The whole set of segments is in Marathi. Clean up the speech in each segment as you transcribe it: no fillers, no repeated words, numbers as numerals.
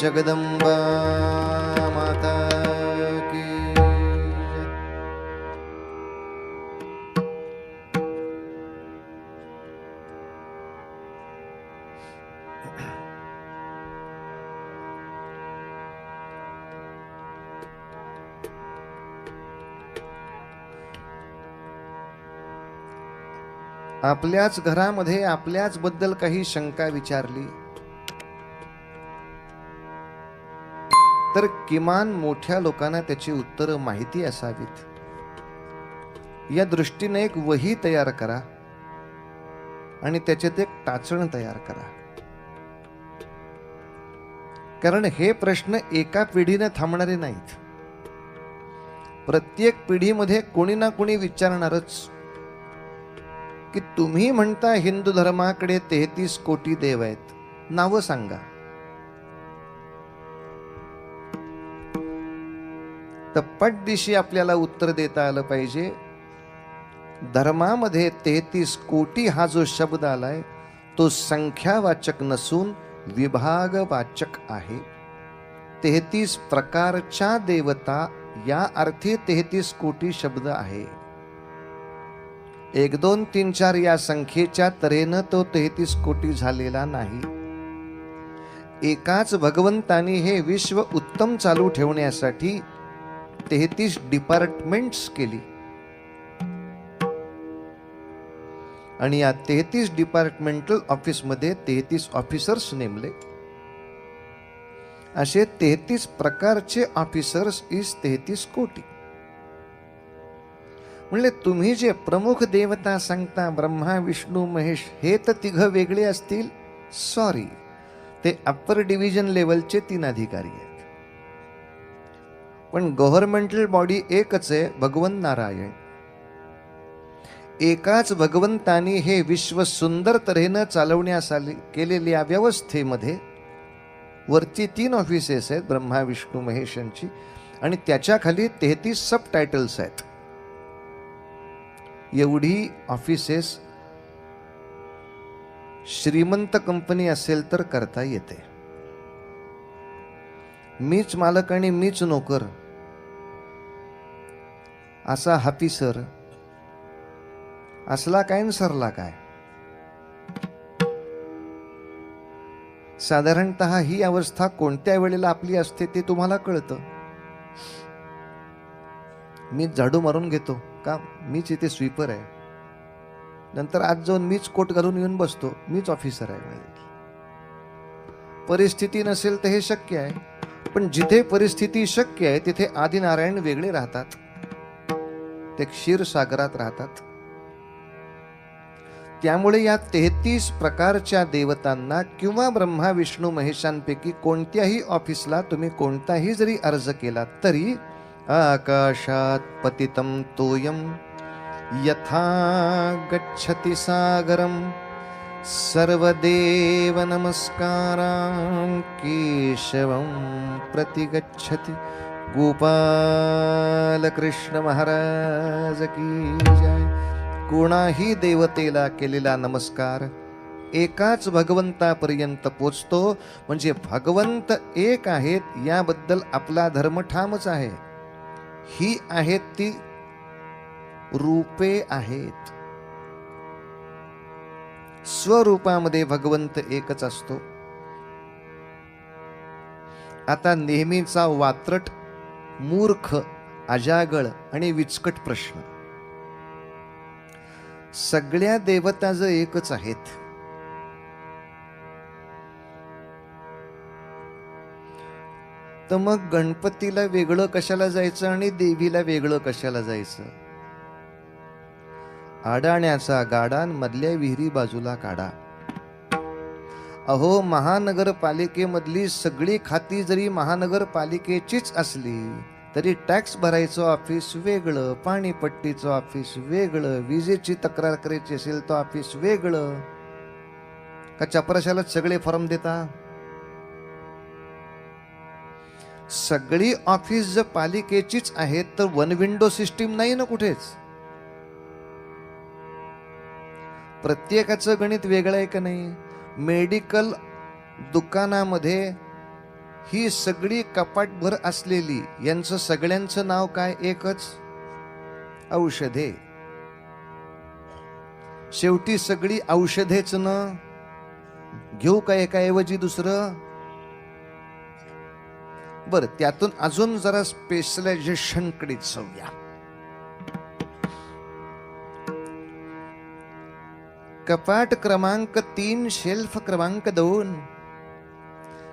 जगदंबा माता की जय। आपल्याच घरामध्ये आपल्याच बद्दल काही शंका विचारली तर किमान मोठ्या लोकांना त्याची उत्तरं माहिती असावीत, या दृष्टीने एक वही तयार करा आणि त्याच्यात एक टाचण तयार करा. कारण हे प्रश्न एका पिढीने थांबणारे नाहीत. प्रत्येक पिढीमध्ये कोणी ना कोणी विचारणारच की तुम्ही म्हणता हिंदू धर्माकडे 33 कोटी देव आहेत, नावं सांगा. तर पटदिशी आपल्याला उत्तर देता आलं पाहिजे. धर्मामध्ये 33 कोटी हा जो शब्द आलाय तो संख्यावाचक नसून विभागवाचक आहे. 33 प्रकारच्या देवता या अर्थी 33 कोटी शब्द आहे. 1 2 3 4 या संख्येच्या तऱ्हेनं तो 33 कोटी झालेला नाही. एकाच भगवंतानी हे विश्व उत्तम चालू ठेवण्यासाठी 33 डिपार्टमेंट्स केली आणि या 33 डिपार्टमेंटल ऑफिसमध्ये 33 ऑफिसर्स नेमले. असे 33 प्रकारचे ऑफिसर्स इज 33 कोटी. म्हणले तुम्ही जे प्रमुख देवता सांगता ब्रह्मा विष्णू महेश हे तर 3 वेगळे असतील. सॉरी, ते अप्पर डिव्हिजन लेवलचे 3 अधिकारी आहेत. पण गव्हर्नमेंटल बॉडी एकच आहे, भगवंत नारायण. एकाच भगवंतानी हे विश्व सुंदर तऱ्हेनं चालवण्यासाठी केलेल्या व्यवस्थेमध्ये वरची 3 ऑफिसेस आहेत ब्रह्मा विष्णू महेश यांची आणि त्याच्या खाली 33 सब टायटल्स आहेत. एवढी ऑफिसेस श्रीमंत कंपनी असेल तर करता येते. मीच मालक आणि मीच नोकर असा ऑफिसर असला काय न सरला काय. साधारणतः ही अवस्था कोणत्या वेळेला आपली असते ते तुम्हाला कळतं. मीच झाडू मारून घेतो का, मीच इथे स्वीपर आहे, नंतर आज जाऊन मीच कोट घालून येऊन बसतो, मीच ऑफिसर आहे. परिस्थिती नसेल तर हे शक्य आहे. पण जिथे परिस्थिती शक्य आहे तिथे आदिनारायण वेगळे राहतात, ते क्षीरसागरात राहतात. त्यामुळे या 33 प्रकारच्या देवतांना किंवा ब्रह्मा विष्णू महेशांपैकी कोणत्याही ऑफिसला तुम्ही कोणताही जरी अर्ज केला तरी आकाशात पतितं तोयम यथा गच्छति सागरम सर्वदेव नमस्कारां केशवं प्रतिगच्छति. गोपाल कृष्ण महाराज की जय. कोणाही देवतेला केलेला नमस्कार एकाच भगवंतापर्यंत पोचतो. म्हणजे भगवंत एक आहेत याबद्दल आपला धर्म ठामच आहे. ही आहेत ती रूपे आहेत. स्वरूपामध्ये भगवंत एकच असतो. आता नेहमीचा वात्रट, मूर्ख, अजागळ आणि विचकट प्रश्न, सगळ्या देवता जर एकच आहेत तर मग गणपतीला वेगळं कशाला जायचं आणि देवीला वेगळं कशाला जायचं. आडाण्याचा गाडा मधल्या विहिरी बाजूला काढा. अहो, महानगरपालिकेमधली सगळी खाती जरी महानगरपालिकेचीच असली तरी टॅक्स भरायचं ऑफिस वेगळं, पाणीपट्टीचं ऑफिस वेगळं, विजेची तक्रार करायची असेल तर ऑफिस वेगळं. का चपराशालाच सगळे फॉर्म देता? सगळी ऑफिस जर पालिकेचीच आहेत तर वन विंडो सिस्टीम नाही ना कुठेच. प्रत्येकाचं गणित वेगळं आहे का नाही? मेडिकल दुकानामध्ये ही सगळी कपाटभर असलेली यांचं सगळ्यांचं नाव काय? एकच, औषधे. शेवटी सगळी औषधेच न घेऊ का एकाऐवजी दुसरं? बर, त्यातून अजून जरा स्पेशलायझेशन कडे जाऊया. कपाट क्रमांक 3, शेल्फ क्रमांक 2,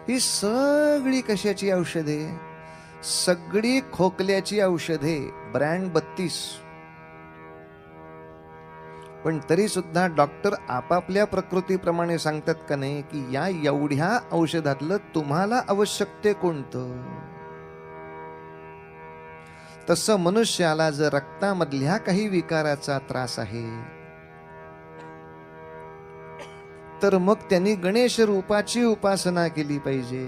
ही सगळी कशाची औषधे? सगळी खोकल्याची औषधे, ब्रँड 32. पण तरी सुद्धा डॉक्टर आपापल्या प्रकृतीप्रमाणे सांगतात का नाही की या एवढ्या औषधातलं तुम्हाला आवश्यक ते कोणतं? तसं मनुष्याला जर रक्तामधल्या काही विकाराचा त्रास आहे तर मग त्यांनी गणेश रूपाची उपासना केली पाहिजे.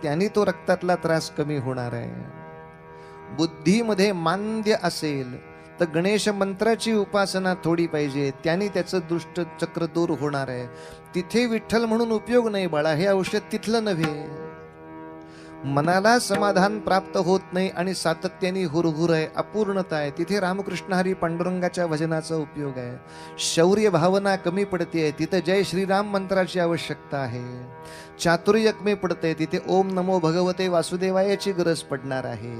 त्यांनी तो रक्तातला त्रास कमी होणार आहे. बुद्धीमध्ये मांद्य असेल तर गणेश मंत्राची उपासना थोडी पाहिजे, त्यांनी त्याचं दुष्ट चक्र दूर होणार आहे. तिथे विठ्ठल म्हणून उपयोग नाही बाळा, हे औषध तिथलं नव्हे. मनाला समाधान प्राप्त होत नाही आणि सातत्याने हुरहुर आहे, अपूर्णता आहे, तिथे रामकृष्ण हरी पांडुरंगाच्या भजनाचा उपयोग आहे. शौर्य भावना कमी पडते, तिथे जय श्रीराम मंत्राची आवश्यकता आहे. चातुर्य कमी पडते, तिथे ओम नमो भगवते वासुदेवायाची गरज पडणार आहे.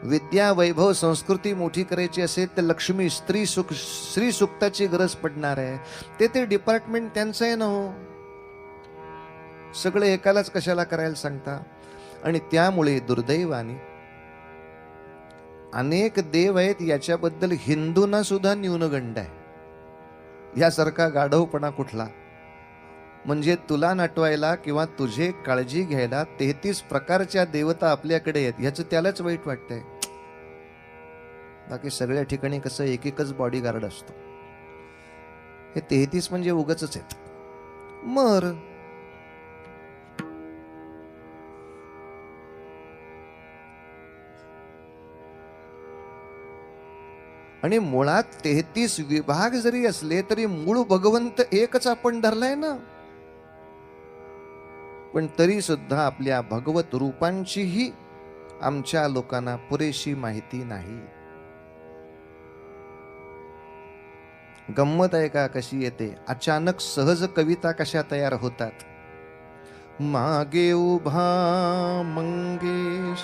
विद्या वैभव संस्कृती मोठी करायची असेल तर लक्ष्मी स्त्री सुक्ताची गरज पडणार आहे. ते डिपार्टमेंट त्यांचं आहे ना हो. सगळं एकालाच कशाला करायला सांगता? आणि त्यामुळे दुर्दैवाने अनेक देव आहेत, याच्याबद्दल हिंदूंना सुद्धा न्यूनगंड आहे. यासारखा गाढवपणा कुठला? म्हणजे तुला नटवायला किंवा तुझे काळजी घ्यायला 33 प्रकारच्या देवता आपल्याकडे आहेत, ह्याचं त्यालाच वाईट वाटतंय. बाकी सगळ्या ठिकाणी कसं एकच बॉडीगार्ड असतो. हे 33 म्हणजे उगाच आहेत. मर आणि मुळात 33 विभाग जरी असले तरी मूळ भगवंत एकच आपण धरलाय ना. पण तरी सुद्धा आपल्या भगवत रूपांचीही आमच्या लोकांना पुरेशी माहिती नाही. गंमत आहे का कशी येते? अचानक सहज कविता कशा तयार होतात? मागे उभा मंगेश,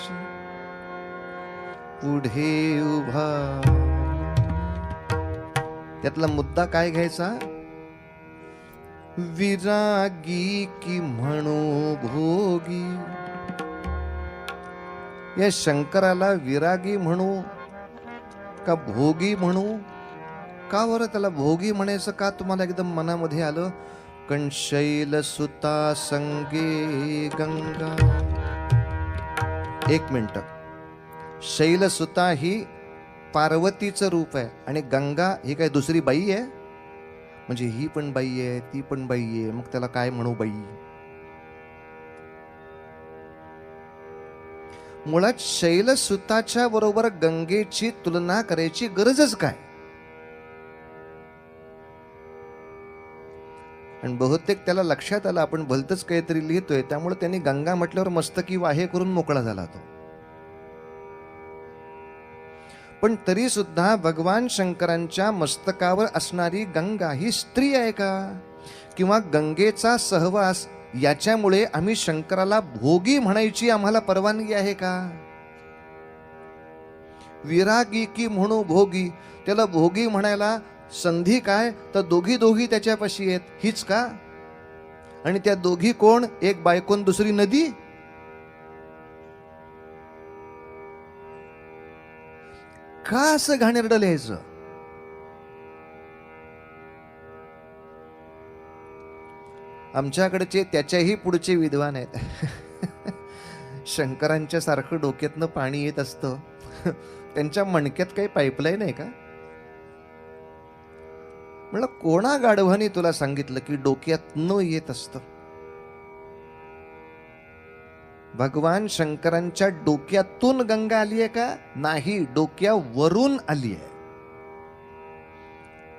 पुढे उभा. त्यातला मुद्दा काय घ्यायचा? विरागी की म्हणू भोगी. या शंकराला विरागी म्हणू का भोगी म्हणू? का बरं त्याला भोगी म्हणायचं का तुम्हाला एकदम मनामध्ये आलं? कंशैल सुता संगे गंगा. एक मिनिट, शैलसुता ही पार्वतीचं रूप आहे आणि गंगा ही काय दुसरी बाई आहे? म्हणजे ही पण बाई आहे, ती पण बाई आहे, मग त्याला काय म्हणू बाई? मुळात शैलसुताच्या बरोबर गंगेची तुलना करायची गरजच काय? आणि बहुतेक त्याला लक्षात आलं आपण भलतच काहीतरी लिहितोय, त्यामुळे त्यांनी गंगा म्हटल्यावर मस्तकी वाहे करून मोकळा झाला तो. पण तरी सुद्धा भगवान शंकरांच्या मस्तकावर असणारी गंगा ही स्त्री आहे का? किंवा गंगेचा सहवास याच्यामुळे आम्ही शंकराला भोगी म्हणायची आम्हाला परवानगी आहे का? विरागी की म्हणू भोगी, त्याला भोगी म्हणायला संधी काय? तर दोघी त्याच्यापाशी आहेत, हीच का? आणि त्या दोघी कोण? एक बायकोन दुसरी नदी. का असं घाणेरडं लिहायचं? आमच्याकडचे त्याच्याही पुढचे विद्वान आहेत. शंकरांच्या सारखं डोक्यातनं पाणी येत असतं. त्यांच्या मणक्यात काही पाईपलाईन आहे का? म्हणलं कोणा गाढवानी तुला सांगितलं की डोक्यातनं येत असतं? भगवान शंकरांच्या डोक्यातून गंगा आली आहे का? नाही, डोक्यावरून आली आहे.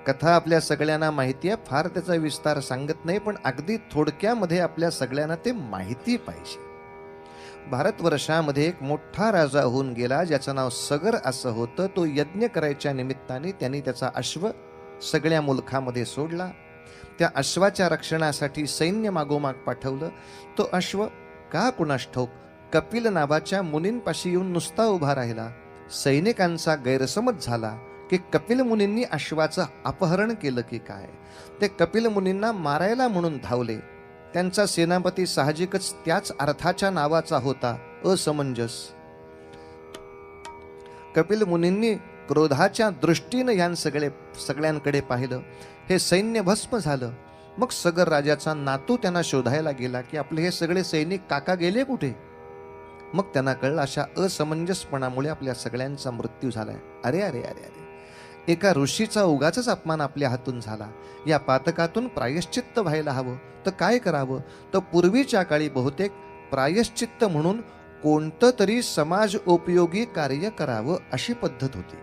कथा आपल्या सगळ्यांना माहिती आहे, फार त्याचा विस्तार सांगत नाही, पण अगदी थोडक्यामध्ये आपल्या सगळ्यांना ते माहिती पाहिजे. भारतवर्षामध्ये एक मोठा राजा होऊन गेला, ज्याचं नाव सगर असं होतं. तो यज्ञ करायच्या निमित्ताने त्यांनी त्याचा अश्व सगळ्या मुलखामध्ये सोडला. त्या अश्वाच्या रक्षणासाठी सैन्य मागोमाग पाठवलं. तो अश्व का कुणास ठाऊक कपिल नावाच्या मुनींपाशी येऊन नुसता उभा राहिला. सैनिकांचा गैरसमज झाला की कपिल मुनींनी अश्वाचं अपहरण केलं की काय. ते कपिल मुनींना मारायला म्हणून धावले. त्यांचा सेनापती साहजिकच त्याच अर्थाच्या नावाचा होता, असमंजस. कपिल मुनींनी क्रोधाच्या दृष्टीनं सगळ्यांकडे पाहिलं. हे सैन्य भस्म झालं. मग सगर राजाचा नातू त्यांना शोधायला गेला की आपले हे सगळे सैनिक काका गेले कुठे. मग त्यांना कळलं अशा असमंजसपणामुळे आपल्या सगळ्यांचा मृत्यू झालाय. अरे अरे अरे अरे, एका ऋषीचा उगाचच अपमान आपल्या हातून झाला. या पातकातून प्रायश्चित्त व्हायला हवं. तर काय करावं. तर पूर्वीच्या काळी बहुतेक प्रायश्चित्त म्हणून कोणतं तरी समाज उपयोगी कार्य करावं अशी पद्धत होती.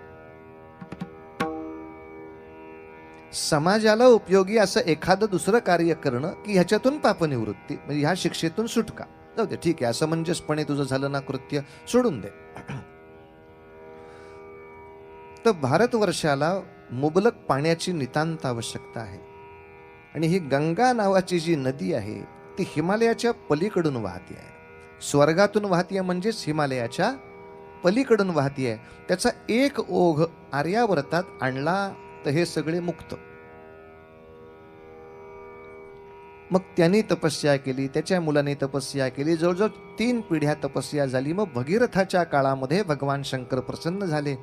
समाजाला उपयोगी असं एखादं दुसरं कार्य करणं की ह्याच्यातून पापनिवृत्ती, म्हणजे ह्या शिक्षेतून सुटका. जाऊ दे, ठीक आहे, असमंजसपणे तुझं झालं ना कृत्य, सोडून दे. तर भारतवर्षाला मुबलक पाण्याची नितांत आवश्यकता आहे. आणि ही गंगा नावाची जी नदी आहे ती हिमालयाच्या पलीकडून वाहती आहे. स्वर्गातून वाहतीये म्हणजेच हिमालयाच्या पलीकडून वाहतीये. त्याचा एक ओघ आर्यावर्तात आणला तर हे सगळे मुक्त. मग त्यांनी तपस्या केली, त्याच्या मुलाने तपस्या केली, जवळजवळ 3 पिढ्या तपस्या झाली. मग भगीरथाच्या काळामध्ये भगवान शंकर प्रसन्न झाले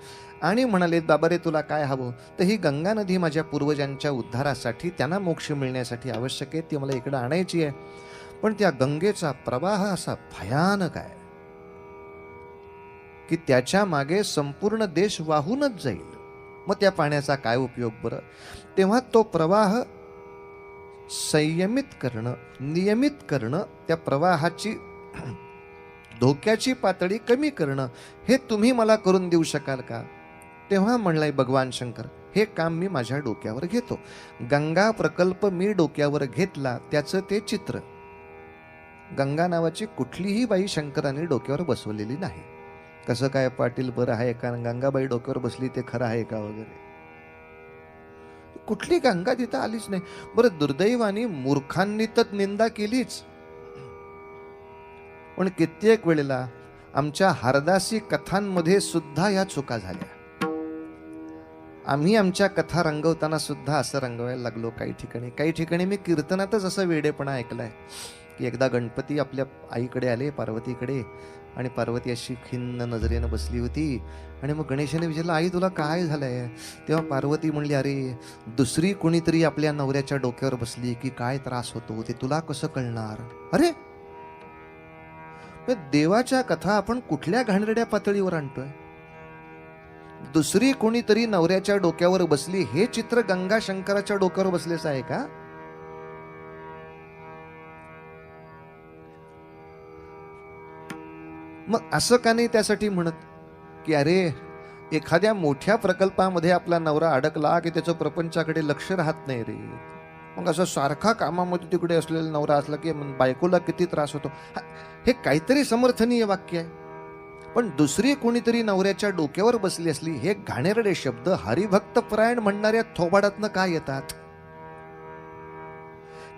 आणि म्हणाले, बाबा रे तुला काय हवं. तर ही गंगा नदी माझ्या पूर्वजांच्या उद्धारासाठी, त्यांना मोक्ष मिळण्यासाठी आवश्यक आहे, ती मला इकडे आणायची आहे. पण त्या गंगेचा प्रवाह असा भयानक आहे की त्याच्या मागे संपूर्ण देश वाहूनच जाईल. मग त्या पाण्याचा काय उपयोग बरं. तेव्हा तो प्रवाह संयमित करणं, नियमित करणं, त्या प्रवाहाची धोक्याची पातळी कमी करणं, हे तुम्ही मला करून देऊ शकाल का. तेव्हा म्हणलाय भगवान शंकर, हे काम मी माझ्या डोक्यावर घेतो. गंगा प्रकल्प मी डोक्यावर घेतला. त्याचं ते चित्र. गंगा नावाची कुठलीही बाई शंकराने डोक्यावर बसवलेली नाही. कसं काय पाटील, बरं आहे का गंगाबाई डोक्यावर बसली ते खरं आहे का वगैरे. कुठली गंगा तिथं आलीच नाही. बरं, दुर्दैवाने मूर्खांनी तर निंदा केलीच. पण कित्येक वेळेला आमच्या हरदासी कथांमध्ये सुद्धा या चुका झाल्या. आम्ही आमच्या कथा रंगवताना सुद्धा असं रंगवायला लागलो. काही ठिकाणी मी कीर्तनातच असं वेडेपणा ऐकलाय की एकदा गणपती आपल्या आईकडे आले, पार्वतीकडे, आणि पार्वती अशी खिन्न नजरेनं बसली होती. आणि मग गणेशाने विचारलं, आई तुला काय झालंय. तेव्हा पार्वती म्हणली, अरे दुसरी कोणीतरी आपल्या नवऱ्याच्या डोक्यावर बसली की काय त्रास होतो ते तुला कसं कळणार. अरे देवाच्या कथा आपण कुठल्या घाणेरड्या पातळीवर आणतोय. दुसरी कोणीतरी नवऱ्याच्या डोक्यावर बसली हे चित्र गंगा शंकराच्या डोक्यावर बसलेच आहे का. मग असं का नाही त्यासाठी म्हणत की अरे एखाद्या मोठ्या प्रकल्पामध्ये आपला नवरा अडकला की त्याचं प्रपंचाकडे लक्ष राहत नाही रे. मग असं सारखा कामामध्ये तिकडे असलेला नवरा असला की बायकोला किती त्रास होतो. हे काहीतरी समर्थनीय वाक्य आहे. पण दुसरी कोणीतरी नवऱ्याच्या डोक्यावर बसली असली हे घाणेरडे शब्द हरिभक्त परायण म्हणणाऱ्या थोबाडातनं काय येतात.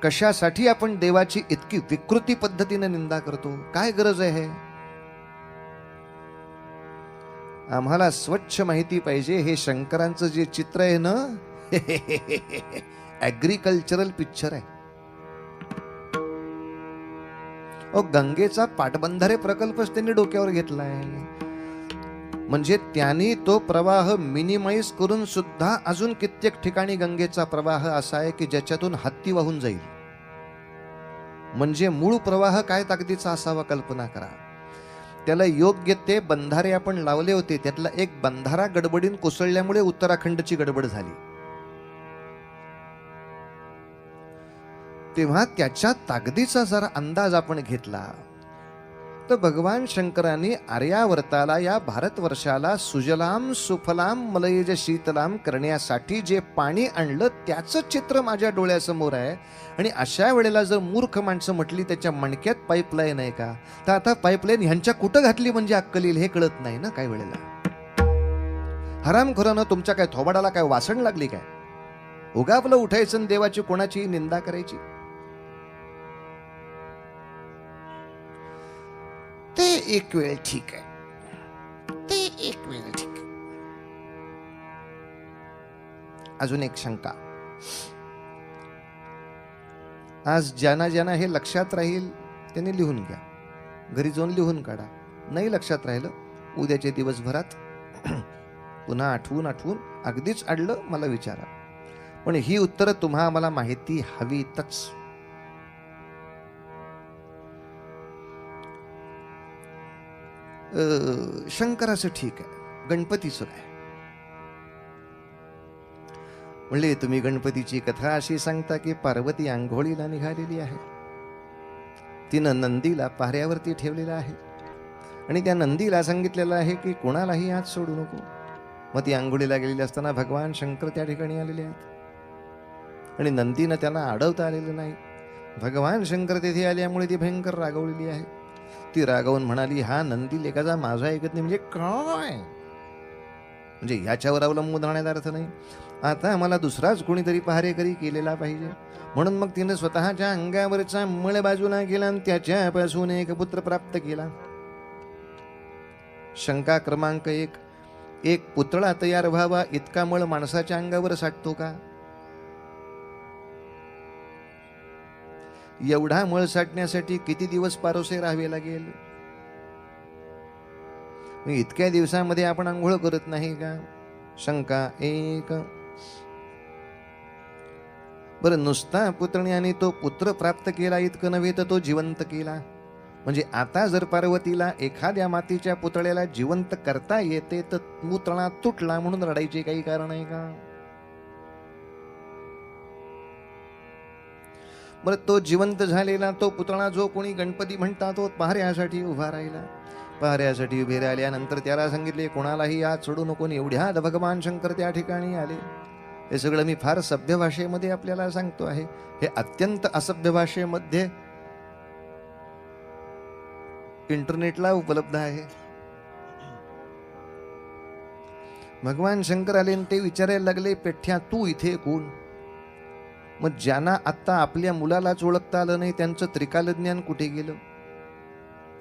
कशासाठी आपण देवाची इतकी विकृती पद्धतीने निंदा करतो. काय गरज आहे. आम्हाला स्वच्छ माहिती पाहिजे हे शंकरांचं जे चित्र आहे ना ऍग्रिकल्चरल पिक्चर आहे. गंगेचा पाटबंधारे प्रकल्पच त्यांनी डोक्यावर घेतलाय. म्हणजे त्यांनी तो प्रवाह मिनिमाइज करून सुद्धा अजून कित्येक ठिकाणी गंगेचा प्रवाह असा आहे की ज्याच्यातून हत्ती वाहून जाईल. म्हणजे मूळ प्रवाह काय ताकदीचा असावा कल्पना करा. त्याला योग्य ते बंधारे आपण लावले होते. त्यातला एक बंधारा गडबडीन कोसळल्यामुळे उत्तराखंडची गडबड झाली. तेव्हा त्याच्या ताकदीचा जरा अंदाज आपण घेतला तर भगवान शंकरांनी आर्यावर्ताला, या भारतवर्षाला सुजलाम सुफलाम मलयज शीतलाम करण्यासाठी जे पाणी आणलं त्याचं चित्र माझ्या डोळ्यासमोर आहे. आणि अशा वेळेला जर मूर्ख माणसं म्हटली त्याच्या मणक्यात पाईपलाईन आहे का, तर आता पाईपलाईन ह्यांच्या कुठं घातली म्हणजे अक्कल येईल हे कळत नाही ना काही वेळेला. हरामखोरानं तुमच्या काय थोबाडाला काय वासण लागली काय? उगावलं उठायचं देवाची कोणाची निंदा करायची. ते एक वेळ ठीक आहे, ते एक वेळ ठीक आहे. अजून एक शंका. आज ज्यांना ज्यांना हे लक्षात राहील त्यांनी लिहून घ्या, घरी जाऊन लिहून काढा. नाही लक्षात राहिलं उद्याच्या दिवसभरात पुन्हा आठवून अगदीच अडलं मला विचारा. पण ही उत्तरं तुम्हा मला माहिती हवीतच. शंकराचं ठीक आहे, गणपतीचं काय? म्हणले तुम्ही गणपतीची कथा अशी सांगता की पार्वती आंघोळीला निघालेली आहे, तिनं नंदीला पाऱ्यावरती ठेवलेला आहे आणि त्या नंदीला सांगितलेलं आहे की कोणालाही आज सोडू नको. मग ती आंघोळीला गेलेली असताना भगवान शंकर त्या ठिकाणी आलेले आहेत आणि नंदीनं त्यांना अडवता आलेलं नाही. भगवान शंकर तिथे आल्यामुळे ती भयंकर रागवलेली आहे. ती रागवून म्हणाली, हा नंदी लेखाचा माझा ऐकत नाही म्हणजे काय? म्हणजे ह्याच्यावर अवलंबून राहण्याचा अर्थ नाही, आता मला दुसराच कोणीतरी पहारेकरी केलेला पाहिजे. म्हणून मग तिने स्वतःच्या अंगावरचा मळ बाजूला केला आणि त्याच्यापासून एक पुत्र प्राप्त केला. शंका क्रमांक 1, एक पुतळा तयार व्हावा इतका मळ माणसाच्या अंगावर साठतो का? एवढा मळ साठण्यासाठी किती दिवस पारोसे राहावे लागेल? इतक्या दिवसामध्ये आपण आंघोळ करत नाही का? शंका 1. बरं, नुसता पुतण्याने तो पुत्र प्राप्त केला इतकं नव्हे तर तो जिवंत केला. म्हणजे आता जर पार्वतीला एखाद्या मातीच्या पुतळ्याला जिवंत करता येते तर पुतळा तुटला म्हणून रडायचे काही कारण आहे का? बरं, तो जिवंत झालेला तो पुतळा जो कोणी गणपती म्हणता तो पहाऱ्यासाठी उभा राहिला. पहाऱ्यासाठी उभे राहिल्यानंतर त्याला सांगितले कोणालाही आज सोडू नको. एवढ्यात भगवान शंकर त्या ठिकाणी आले. हे सगळं मी फार सभ्य भाषेमध्ये आपल्याला सांगतो आहे. हे अत्यंत असभ्य भाषेमध्ये इंटरनेटला उपलब्ध आहे. भगवान शंकर आले आणि ते विचारायला लागले, पेठ्या तू इथे कोण? मग ज्यांना आत्ता आपल्या मुलालाच ओळखता आलं नाही त्यांचं त्रिकालज्ञान कुठे गेलं?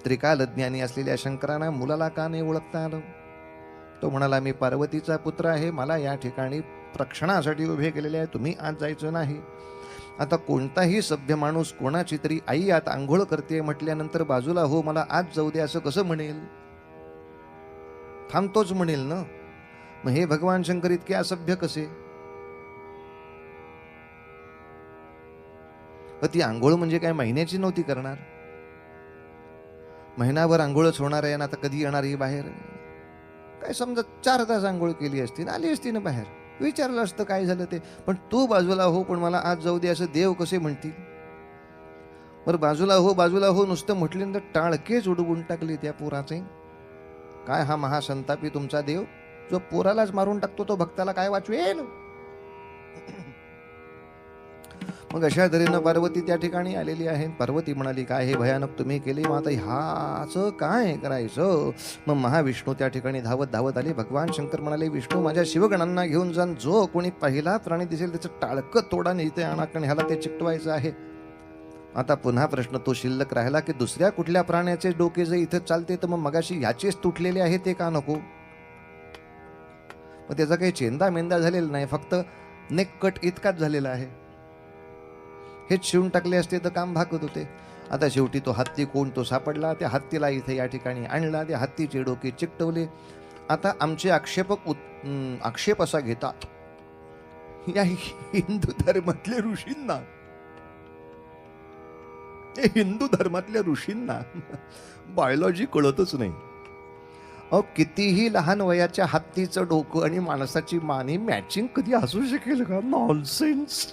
त्रिकालज्ञानी असलेल्या शंकरांना मुलाला का नाही ओळखता आलं? तो म्हणाला, मी पार्वतीचा पुत्र आहे, मला या ठिकाणी प्रक्षणासाठी उभे केलेले आहे, तुम्ही आज जायचं नाही. आता कोणताही सभ्य माणूस कोणाची तरी आई आता आंघोळ करते म्हटल्यानंतर बाजूला हो मला आज जाऊ दे असं कसं म्हणेल? थांबतोच म्हणेल ना. मग हे भगवान शंकर इतके असभ्य कसे? ती आंघोळ म्हणजे काय महिन्याची नव्हती करणार? महिनाभर आंघोळच होणार आहे ना, आता कधी येणार ही बाहेर? काय समजा 4 तास आंघोळ केली असती ना, आली असती ना बाहेर, विचारलं असतं काय झालं ते. पण तू बाजूला हो पण मला आज जाऊ दे असं देव कसे म्हणतील? बरं, बाजूला हो नुसतं म्हटल्यानंतर टाळकेच उडवून टाकली त्या पोराचे. काय हा महासंतापी तुमचा देव, जो पोरालाच मारून टाकतो तो भक्ताला काय वाचवेल? मग अशा तऱ्हेनं पार्वती त्या ठिकाणी आलेली आहे. पार्वती म्हणाली, काय हे भयानक तुम्ही केले, मग आता ह्याचं काय करायचं? मग महाविष्णू त्या ठिकाणी धावत आले. भगवान शंकर म्हणाले, विष्णू माझ्या शिवगणांना घेऊन जाण, जो कोणी पहिला प्राणी दिसेल त्याचं टाळकं तोडा आणि इथे आणा, कारण ह्याला ते चिकटवायचं आहे. आता पुन्हा प्रश्न तो शिल्लक राहिला की दुसऱ्या कुठल्या प्राण्याचे डोके जर इथं चालते तर मग मगाशी ह्याचेच तुटलेले आहे ते का नको? मग त्याचा काही चेंदा मेंदा झालेला नाही, फक्त नेक कट इतकाच झालेला आहे. हेच शिवून टाकले असते तर काम भागत होते. आता शेवटी तो हत्ती कोण तो सापडला. त्या हत्तीला इथे या ठिकाणी आणला, त्या हत्तीचे डोके चिकटवले. आता आमचे आक्षेप असा घेतात या हिंदू धर्मातल्या ऋषींना, हिंदू धर्मातल्या ऋषींना बायोलॉजी कळतच नाही. अहो, कितीही लहान वयाच्या हत्तीचं डोकं आणि माणसाची माने मॅचिंग कधी असू शकेल का? नॉनसेन्स.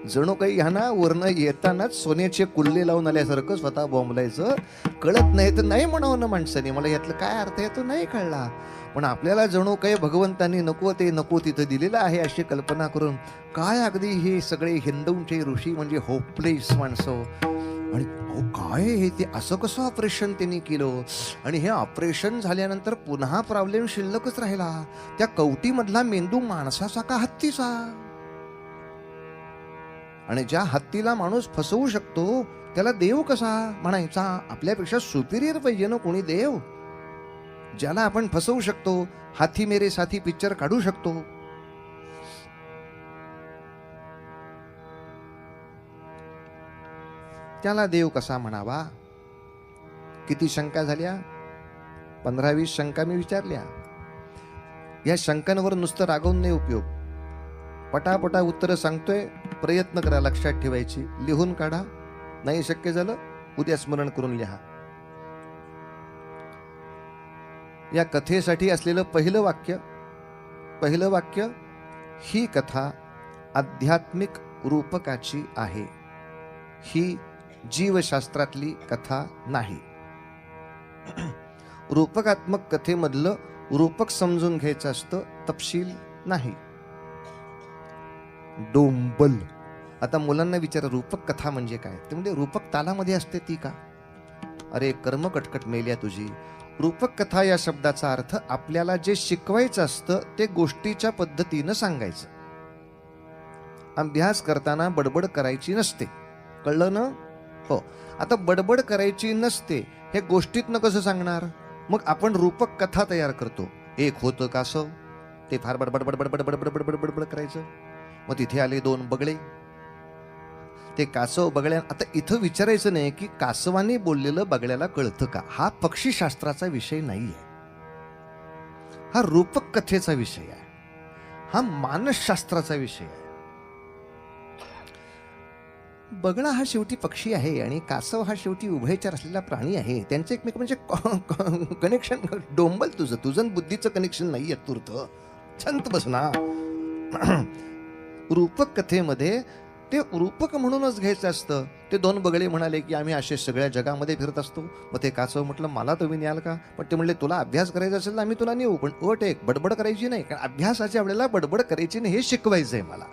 जणू काही ह्याना वरनं येतानाच सोन्याचे कुल्ले लावून आल्यासारखं स्वतः बोंबलायचं. कळत नाही तर नाही म्हणावं ना माणसाने, मला यातलं काय अर्थ आहे तो नाही कळला. पण आपल्याला जणू काही भगवंतांनी नको ते नको तिथं दिलेलं आहे अशी कल्पना करून काय अगदी हे सगळे हिंदूंचे ऋषी म्हणजे होपलेस माणसं. आणि काय हे ते असं कसं ऑपरेशन त्यांनी केलं, आणि हे ऑपरेशन झाल्यानंतर पुन्हा प्रॉब्लेम शिल्लकच राहिला. त्या कवटीमधला मेंदू माणसाचा का हत्तीचा? आणि ज्या हत्तीला माणूस फसवू शकतो त्याला देव कसा म्हणायचा? आपल्यापेक्षा सुपिरियर पाहिजे ना कोणी देव, ज्याला आपण फसवू शकतो. हाथी मेरे साथी पिक्चर काढू शकतो. त्याला देव कसा म्हणावा? किती शंका झाल्या? 15-20 शंका मी विचारल्या. या शंकांवर नुसतं रागवून नाही उपयोग. पटापटा उत्तरं सांगतोय, प्रयत्न करा लक्षात ठेवायची. लिहून काढा, नाही शक्य झालं उद्या स्मरण करून लिहा. या कथेसाठी असलेलं पहिलं वाक्य, ही कथा आध्यात्मिक रूपकाची आहे, ही जीवशास्त्रातली कथा नाही. रूपकात्मक कथेमधलं रूपक समजून घ्यायचं असतं, तपशील नाही. डोंबल. आता मुलांना विचारा रूपक कथा म्हणजे काय? ते म्हणजे रूपक तालामध्ये असते ती का? अरे कर्म कटकट मेल्या तुझी. रूपक कथा या शब्दाचा अर्थ आपल्याला जे शिकवायचं असतं ते गोष्टीच्या पद्धतीनं सांगायचं. अभ्यास करताना बडबड करायची नसते. कळलं ना? हो. आता बडबड करायची नसते हे गोष्टीतनं कसं सांगणार? मग आपण रूपक कथा तयार करतो. एक होतं कासव, ते फार बडबड बडबड बडबड बडबड बडबड करायचं. मग तिथे आले 2 बगळे. ते कासव बगळ्या, आता इथं विचारायचं नाही की कासवाने बोललेलं बगळ्याला कळतं का? हा पक्षीशास्त्राचा विषय नाहीये, हा रूपक कथेचा विषय आहे, हा मानसशास्त्राचा विषय आहे. बगळा हा शेवटी पक्षी आहे आणि कासव हा शेवटी उभयचर असलेला प्राणी आहे. त्यांचं एकमेक म्हणजे कनेक्शन. डोंबल तुझं बुद्धीचं कनेक्शन नाहीये तूर्त. शांत बस ना. रूपक कथेमध्ये ते रूपक म्हणूनच घ्यायचं असतं. ते 2 बगळे म्हणाले की आम्ही असे सगळ्या जगामध्ये फिरत असतो. मग ते कासव म्हटलं मला तुम्ही न्याल का? पण ते म्हणले तुला अभ्यास करायचा असेल तर आम्ही तुला नेऊ, पण अट एक, बडबड करायची नाही. कारण अभ्यासाच्या वेळेला बडबड करायची नाही हे शिकवायचंय मला.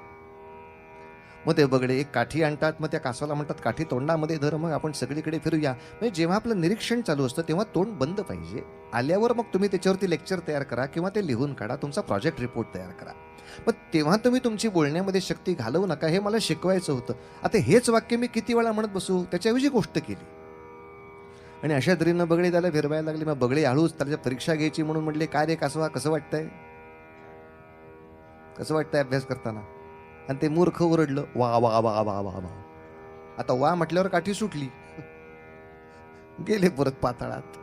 मग ते बगळे एक काठी आणतात. मग त्या कासवाला म्हणतात काठी तोंडामध्ये धर, मग आपण सगळीकडे फिरूया. म्हणजे जेव्हा आपलं निरीक्षण चालू असतं तेव्हा तोंड बंद पाहिजे. आल्यावर मग तुम्ही त्याच्यावरती लेक्चर तयार करा किंवा ते लिहून काढा, तुमचा प्रोजेक्ट रिपोर्ट तयार करा. मग तेव्हा तुम्ही तुमची बोलण्यामध्ये शक्ती घालवू नका, हे मला शिकवायचं होतं. आता हेच वाक्य मी किती वेळा म्हणत बसू? त्याच्याऐवजी गोष्ट केली. आणि अशा तऱ्हेनं बगळे त्याला फिरवायला लागले. मग बगळे हळूच त्याच्या परीक्षा घ्यायची म्हणून म्हटले काय रे कासवा, कसं वाटतंय अभ्यास करताना? आणि ते मूर्ख ओरडलं वा वा वा वा वा वा. आता वा म्हटल्यावर काठी सुटली, गेले परत पाताळात.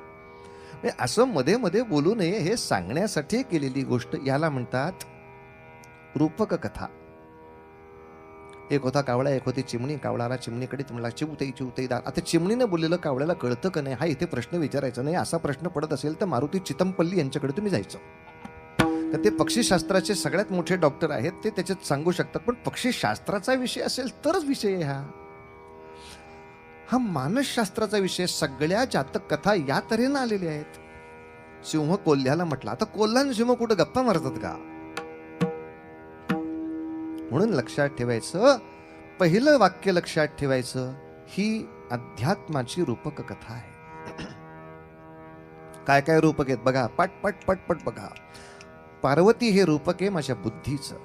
असं मध्ये मध्ये बोलू नये हे सांगण्यासाठी केलेली गोष्ट, याला म्हणतात रूपक कथा. एक होता कावळा, एक होती चिमणी. कावळाला चिमणीकडे म्हणला चिवतई दार. आता चिमणीनं बोललेलं कावळ्याला कळतं का नाही हा इथे प्रश्न विचारायचा नाही. असा प्रश्न पडत असेल तर मारुती चितमपल्ली यांच्याकडे तुम्ही जायचं. तर ते पक्षीशास्त्राचे सगळ्यात मोठे डॉक्टर आहेत, ते त्याच्यात सांगू शकतात. पण पक्षीशास्त्राचा विषय असेल तरच विषय आहे हा मानसशास्त्राचा विषय. सगळ्या जातक कथा या तऱ्हेनं आलेल्या आहेत. सिंह कोल्ह्याला म्हटला. आता कोल्हा आणि सिंह कुठं गप्पा मारतात का? म्हणून लक्षात ठेवायचं, पहिलं वाक्य लक्षात ठेवायचं, ही अध्यात्माची रूपक कथा आहे. काय काय रूपक आहेत बघा, पट पट पट पट बघा. पार्वती हे रूपक आहे माझ्या बुद्धीचं.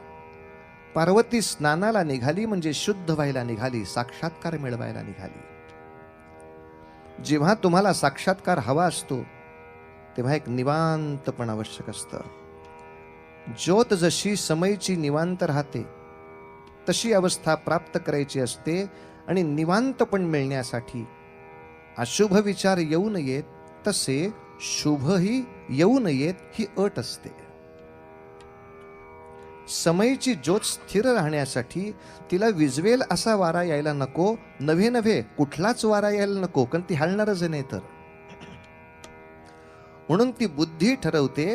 पार्वती स्नानाला निघाली म्हणजे शुद्ध व्हायला निघाली, साक्षात्कार मिळवायला निघाली. जेव्हा तुम्हाला साक्षात्कार हवा असतो तेव्हा एक निवांतपण आवश्यक असतं. ज्योत जशी समयची निवांत राहते तशी अवस्था प्राप्त करायची असते. आणि निवांतपण मिळण्यासाठी अशुभ विचार येऊ नयेत, तसे शुभही येऊ नयेत ही अट असते. समयची ज्योत स्थिर राहण्यासाठी तिला विजवेल असा वारा यायला नको, नव्हे कुठलाच वारा यायला नको, कारण ती हलणारच नाही. तर म्हणून ती बुद्धी ठरवते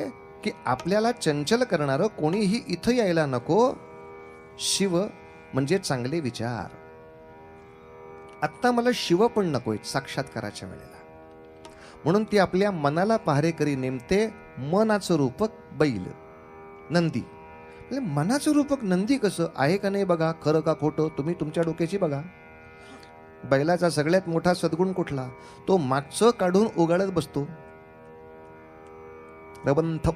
की आपल्याला चंचल करणारं कोणीही इथं यायला नको. शिव म्हणजे चांगले विचार. आत्ता मला शिव पण नकोय साक्षात्काराच्या वेळेला, म्हणून ती आपल्या मनाला पहारेकरी नेमते. मनाचं रूपक बैल नंदी. म्हणजे मनाचं रूपक नंदी कसं आहे का नाही बघा, खरं का खोटं तुम्ही तुमच्या डोक्याची बघा. बैलाचा सगळ्यात मोठा सद्गुण कुठला? तो मागचं काढून उगाळत बसतो. रबंथ.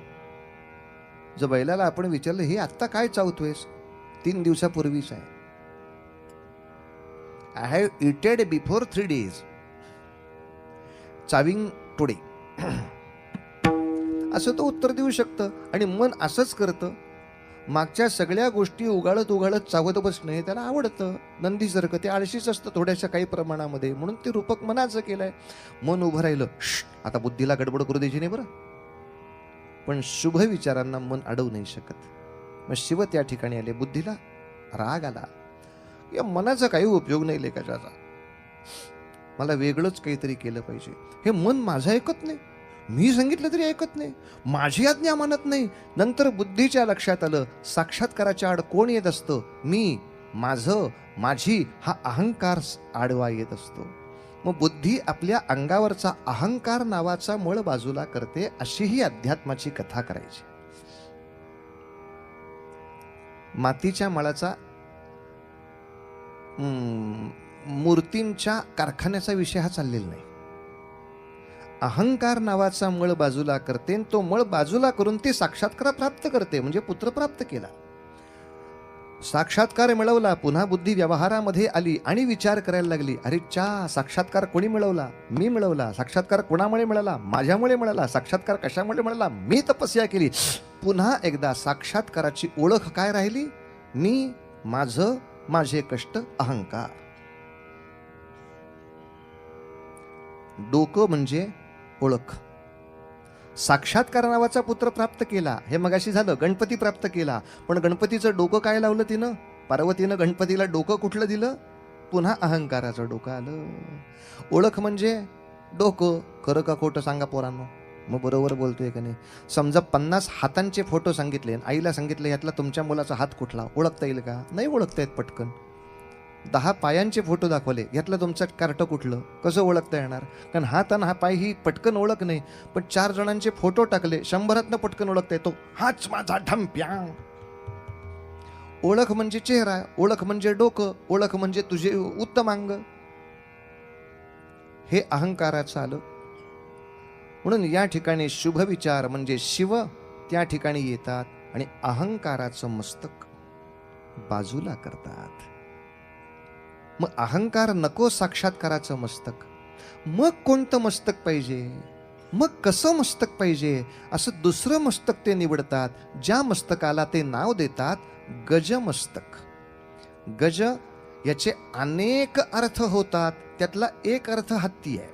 जर बैलाला आपण विचारलं हे आत्ता काय चावतोयस, 3 दिवसापूर्वीच आहे. I have eated before 3 days, चाविंग टुडे. असं तो उत्तर देऊ शकतं. आणि मन असंच करतं, मागच्या सगळ्या गोष्टी उगाळत उगाळत चावत बसणं हे त्याला आवडतं. नंदीसारखं ते आळशीच असतं थोड्याशा काही प्रमाणामध्ये, म्हणून ते रूपक मनाचं केलंय. मन उभं राहिलं, आता बुद्धीला गडबड करू द्यायची नाही बरं. पण शुभ विचारांना मन अडवू नाही शकत. मग शिव त्या ठिकाणी आले. बुद्धीला राग आला, या मनाचा काही उपयोग नाही लेकाचा, मला वेगळंच काहीतरी केलं पाहिजे. हे मन माझं ऐकत नाही, मी सांगितलं तरी ऐकत नाही, माझी आज्ञा मानत नाही. नंतर बुद्धीच्या लक्षात आलं, साक्षात्काराच्या आड कोण येत असतं? मी, माझं, माझी हा अहंकार आडवा येत असतो. मग बुद्धी आपल्या अंगावरचा अहंकार नावाचा मळ बाजूला करते. अशी ही अध्यात्माची कथा करायची. मातीच्या मळाचा मूर्तींच्या कारखान्याचा विषय हा चाललेला नाही. अहंकार नावाचा मळ बाजूला करते, तो मळ बाजूला करून ती साक्षात्कार प्राप्त करते. म्हणजे पुत्र प्राप्त केला, साक्षात्कार मिळवला, पुन्हा बुद्धी व्यवहारामध्ये आली आणि विचार करायला लागली. अरे साक्षात्कार कोणी मिळवला? मी मिळवला. साक्षात्कार कोणामुळे मिळाला? माझ्यामुळे मिळाला. साक्षात्कार कशामुळे मिळाला? मी तपस्या केली. पुन्हा एकदा साक्षात्काराची ओळख काय राहिली? मी, माझं, माझे कष्ट, अहंकार. डोकं म्हणजे ओळख. साक्षात्कार नावाचा पुत्र प्राप्त केला, हे मगाशी झालं. गणपती प्राप्त केला, पण गणपतीचं डोकं काय लावलं तिनं? पार्वतीनं गणपतीला डोकं कुठलं दिलं? पुन्हा अहंकाराचं डोकं आलं. ओळख म्हणजे डोकं. खरं का खोटं सांगा पोरांनो, मग बरोबर बोलतोय का नाही? समजा 50 हातांचे फोटो सांगितले, आईला सांगितलं यातला तुमच्या मुलाचा हात कुठला, ओळखता येईल का? नाही ओळखता येत पटकन. 10 पायांचे फोटो दाखवले, यातलं तुमचं कार्ट कुठलं, कसं ओळखता येणार? कारण हात आणि हा पाय ही पटकन ओळख नाही. पण 4 जणांचे फोटो टाकले, 100तनं पटकन ओळखता येतो, हाच माझा ढंप्या. ओळख म्हणजे चेहरा, ओळख म्हणजे डोकं, ओळख म्हणजे तुझे उत्तमांग. हे अहंकाराचं आलं. म्हणून या ठिकाणी शुभ विचार म्हणजे शिव त्या ठिकाणी येतात आणि अहंकाराचं मस्तक बाजूला करतात. मग अहंकार नको, साक्षात्काराचं मस्तक. मग कोणतं मस्तक पाहिजे? मग कसं मस्तक पाहिजे? असं दुसरं मस्तक ते निवडतात. ज्या मस्तकाला ते नाव देतात गजमस्तक. गज याचे अनेक अर्थ होतात, त्यातला एक अर्थ हत्ती आहे.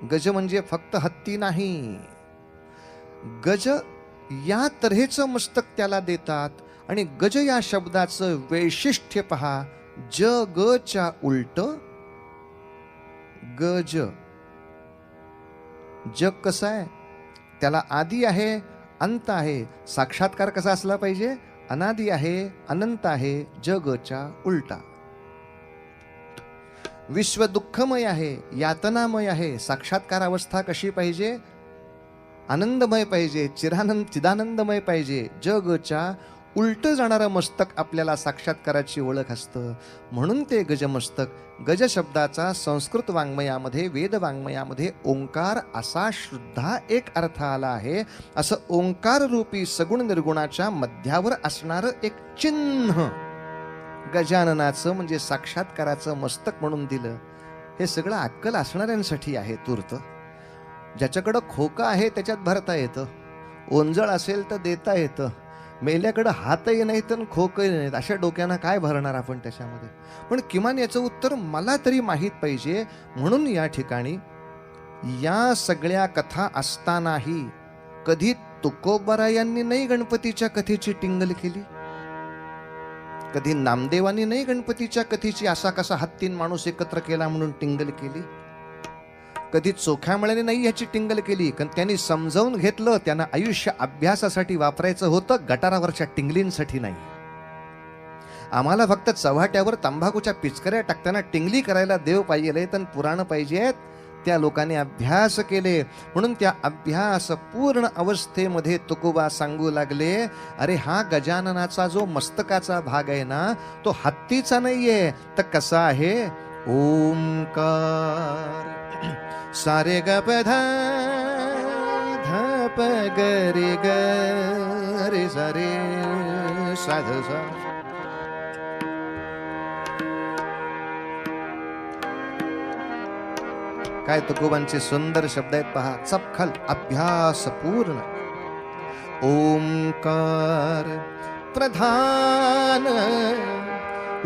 गज म्हणजे फक्त हत्ती नाही, गज या तऱ्हेचं मस्तक त्याला देतात. आणि गज या शब्दाचं वैशिष्ट्य पहा, ज ग च्या उलट गज. जग कसं आहे? त्याला आदी आहे, अंत आहे. साक्षात्कार कसा असला पाहिजे? अनादी आहे, अनंत आहे, जगच्या उलटा. विश्व दुःखमय आहे, यातनामय आहे. साक्षात्कार अवस्था कशी पाहिजे? आनंदमय पाहिजे, चिदानंदमय पाहिजे. जगच्या उलट जाणारं मस्तक आपल्याला साक्षात्काराची ओळख असतं. म्हणून ते गजमस्तक. गज शब्दाचा संस्कृत वाङ्मयामध्ये, वेद वाङ्मयामध्ये ओंकार असा सुद्धा एक अर्थ आला आहे. असं ओंकार रूपी सगुण निर्गुणाच्या मध्यावर असणारं एक चिन्ह गजाननाचं म्हणजे साक्षात्काराचं मस्तक म्हणून दिलं. हे सगळं अक्कल असणाऱ्यांसाठी आहे तूर्त. ज्याच्याकडं खोकं आहे त्याच्यात भरता येतं, ओंजळ असेल तर देता येतं. मेल्याकडं हातही नाही तर खोकही नाहीत, अशा डोक्यानं काय भरणार आपण त्याच्यामध्ये? पण किमान याचं उत्तर मला तरी माहीत पाहिजे. म्हणून या ठिकाणी या सगळ्या कथा असतानाही कधी तुकोबारायांनी नाही गणपतीच्या कथेची टिंगल केली, कधी नामदेवांनी नाही गणपतीच्या कथेची असा कसा हत्तीन माणूस एकत्र केला म्हणून टिंगल केली, कधी चोख्यामळ्याने नाही याची टिंगल केली. कारण त्यांनी समजावून घेतलं, त्यांना आयुष्य अभ्यासासाठी वापरायचं होतं, गटारावरच्या टिंगलींसाठी नाही. आम्हाला फक्त चव्हाट्यावर तंबाखूच्या पिचकऱ्या टाकताना टिंगली करायला देव पाहिजे, तर पुराण पाहिजेत. त्या लोकांनी अभ्यास केले, म्हणून त्या अभ्यास पूर्ण अवस्थेमध्ये तुकोबा सांगू लागले, अरे हा गजाननाचा जो मस्तकाचा भाग आहे ना, तो हत्तीचा नाहीये, तर कसा आहे? ओंकार. सारे ग प ध प ग रे ग रे सा रे सा ध सा. काय तुकोबांचे सुंदर शब्द आहेत पहा. चपखल अभ्यास पूर्ण. ओंकार प्रधान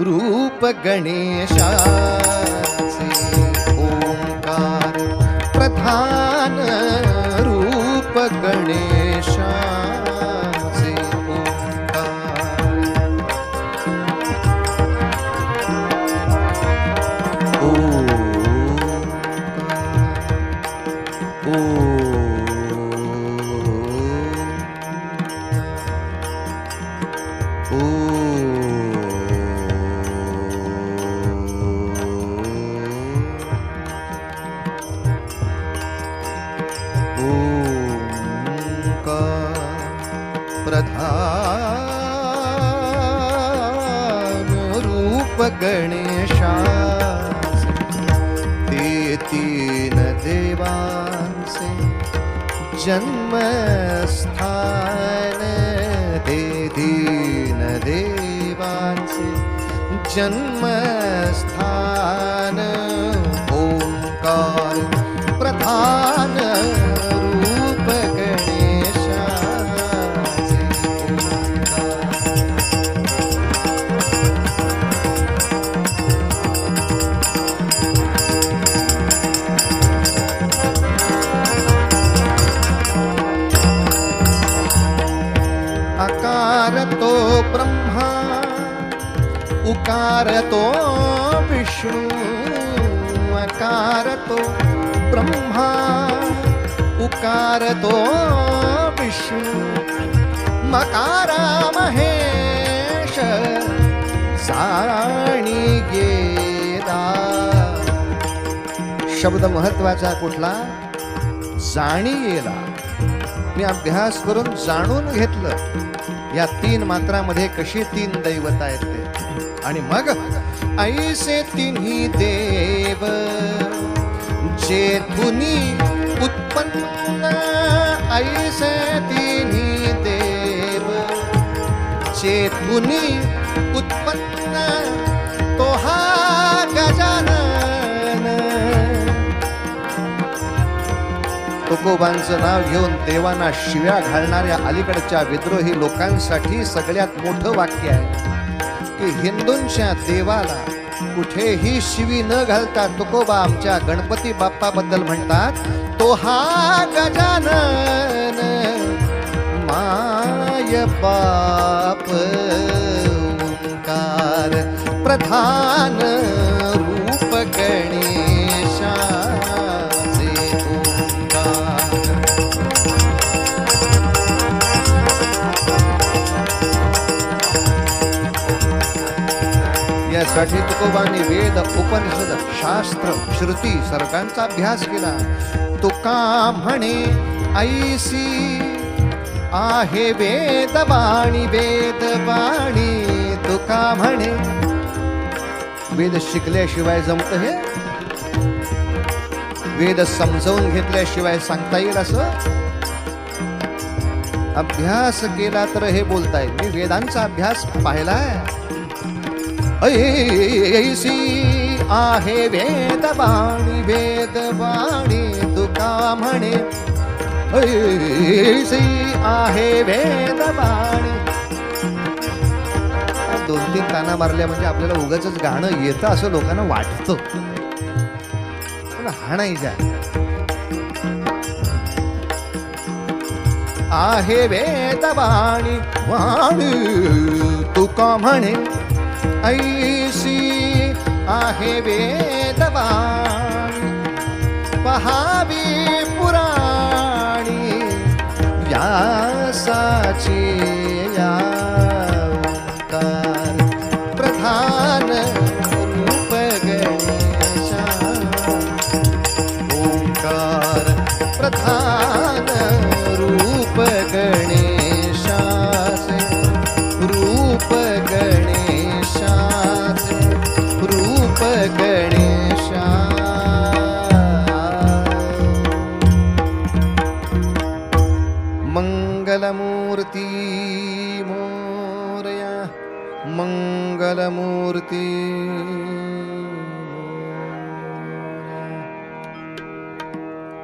रूप गणेशाचे. ओंकार प्रधान रूप गणेशाचे. प्रधान रूप गणेशाचे. ते तीन देवांचे जन्मस्थान. ते तीन देवांचे जन्मस्थान. ओंकार प्रधान रूप गणेशाचे. आकार तो ब्रह्मा, उकार तो विष्णू. आकार तो ब्रह्मा, उकार तो विष्णू. मकारा महेश जाणी गेला. शब्द महत्वाचा कुठला? जाणी गेला. मी अभ्यास करून जाणून घेतलं या तीन मात्रामध्ये कशी तीन दैवत आहेत ते. आणि मग ऐसे तिन्ही देव जेथुनी उत्पन्न. ऐसे तिन्ही देव जेथुनी उत्पन्न. तो हा गजानन. तुकोबांचं नाव घेऊन देवांना शिव्या घालणाऱ्या अलीकडच्या विद्रोही लोकांसाठी सगळ्यात मोठं वाक्य आहे की हिंदूंच्या देवाला कुठेही शिवी न घालता तुकोबा आमच्या गणपती बाप्पाबद्दल म्हणतात, तो हा गजानन माय बाप. ओंकार प्रधान रूप गणेशाचे. यासाठी तुकोबांनी वेद, उपनिषद, शास्त्र, श्रुती सर्वांचा अभ्यास केला. तुका म्हणे ऐसी आहे वेदवाणी. वेदवाणी तुका म्हणे. वेद शिकल्याशिवाय जमत हे? वेद समजावून घेतल्याशिवाय सांगता येईल असं? अभ्यास केला तर हे बोलताय. मी वेदांचा अभ्यास पाहिलाय. ऐसी आहे वेदवाणी. वेदवाणी तुका म्हणे. ऐसी आहे वेदवाणी. दोन तीन ताना मारल्या म्हणजे आपल्याला उगाच गाणं येतं असं लोकांना वाटतं, पण हा नाही जाय. आहे वेदवाणी वाणी तुका म्हणे. ऐसी आहे वेदवाणी पहावी पुराणी. व्यासाची या ओंकार मूर्ती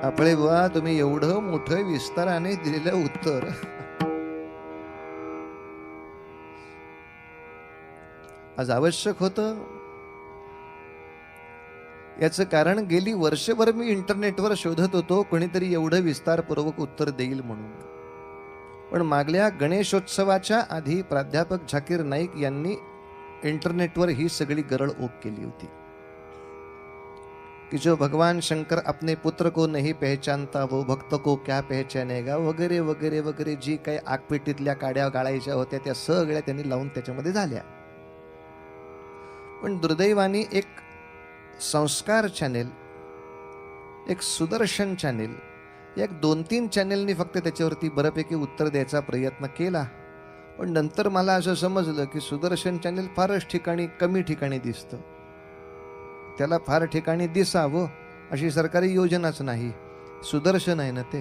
आपळे बुवा, तुम्ही एवढं मोठं विस्ताराने दिलेलं उत्तर आज आवश्यक होतं. याचं कारण गेली वर्षभर मी इंटरनेटवर शोधत होतो कोणीतरी एवढं विस्तारपूर्वक उत्तर देईल म्हणून. पण मागल्या गणेशोत्सवाच्या आधी प्राध्यापक झाकीर नाईक यांनी इंटरनेटवर ही सगळी गरळ ओक केली होती कि जो भगवान शंकर अपने पुत्र को नहीं पहचानता वो भक्त को क्या पहचानेगा, वगैरे वगैरे वगैरे जी काही आगपेटीतल्या काड्या गाळायच्या होत्या त्या सगळ्या त्यांनी लावून त्याच्यामध्ये झाल्या. पण दुर्दैवाने एक संस्कार चॅनेल, एक सुदर्शन चॅनेल, एक 2-3 चॅनेलनी फक्त त्याच्यावरती बऱ्यापैकी उत्तर द्यायचा प्रयत्न केला. पण नंतर मला असं समजलं की सुदर्शन चॅनेल फारच ठिकाणी, कमी ठिकाणी दिसतं. त्याला फार ठिकाणी दिसावं अशी सरकारी योजनाच नाही. सुदर्शन आहे ना ते,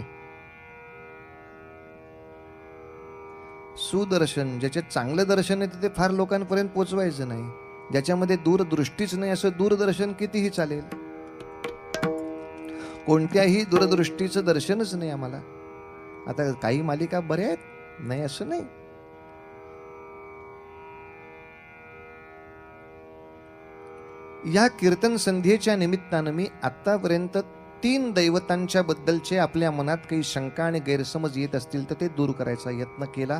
सुदर्शन. ज्याचे चांगलं दर्शन आहे ते फार लोकांपर्यंत पोचवायचं नाही. ज्याच्यामध्ये दूरदृष्टीच नाही असं दूरदर्शन कितीही चालेल. कोणत्याही दूरदृष्टीचं दर्शनच नाही आम्हाला. आता काही मालिका बऱ्या आहेत, नाही असं नाही. या कीर्तन संध्येच्या निमित्तानं मी आतापर्यंत 3 दैवतांच्या बद्दलचे आपल्या मनात काही शंका आणि गैरसमज येत असतील तर ते दूर करायचा यत्न केला.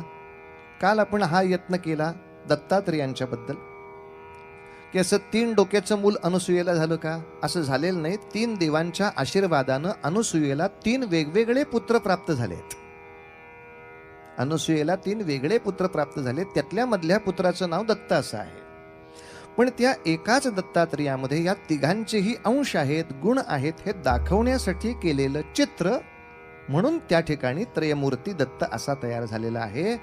काल आपण हा यत्न केला दत्तात्रेयांच्या बद्दल की असं 3 डोक्याचं मूल अनुसूयेला झालं का? असं झालेलं नाही. 3 देवांच्या आशीर्वादानं अनुसूयेला 3 वेगवेगळे पुत्र प्राप्त झालेत. अनुसूयेला 3 वेगळे पुत्र प्राप्त झाले. त्यातल्या मधल्या पुत्राचं नाव दत्त असं आहे. पण त्या एकाच दत्तात्रेयामध्ये या तिघांचेही अंश आहेत, गुण आहेत हे दाखवण्यासाठी केलेलं चित्र म्हणून त्या ठिकाणी त्रयमूर्ती दत्त असा तयार झालेला आहे.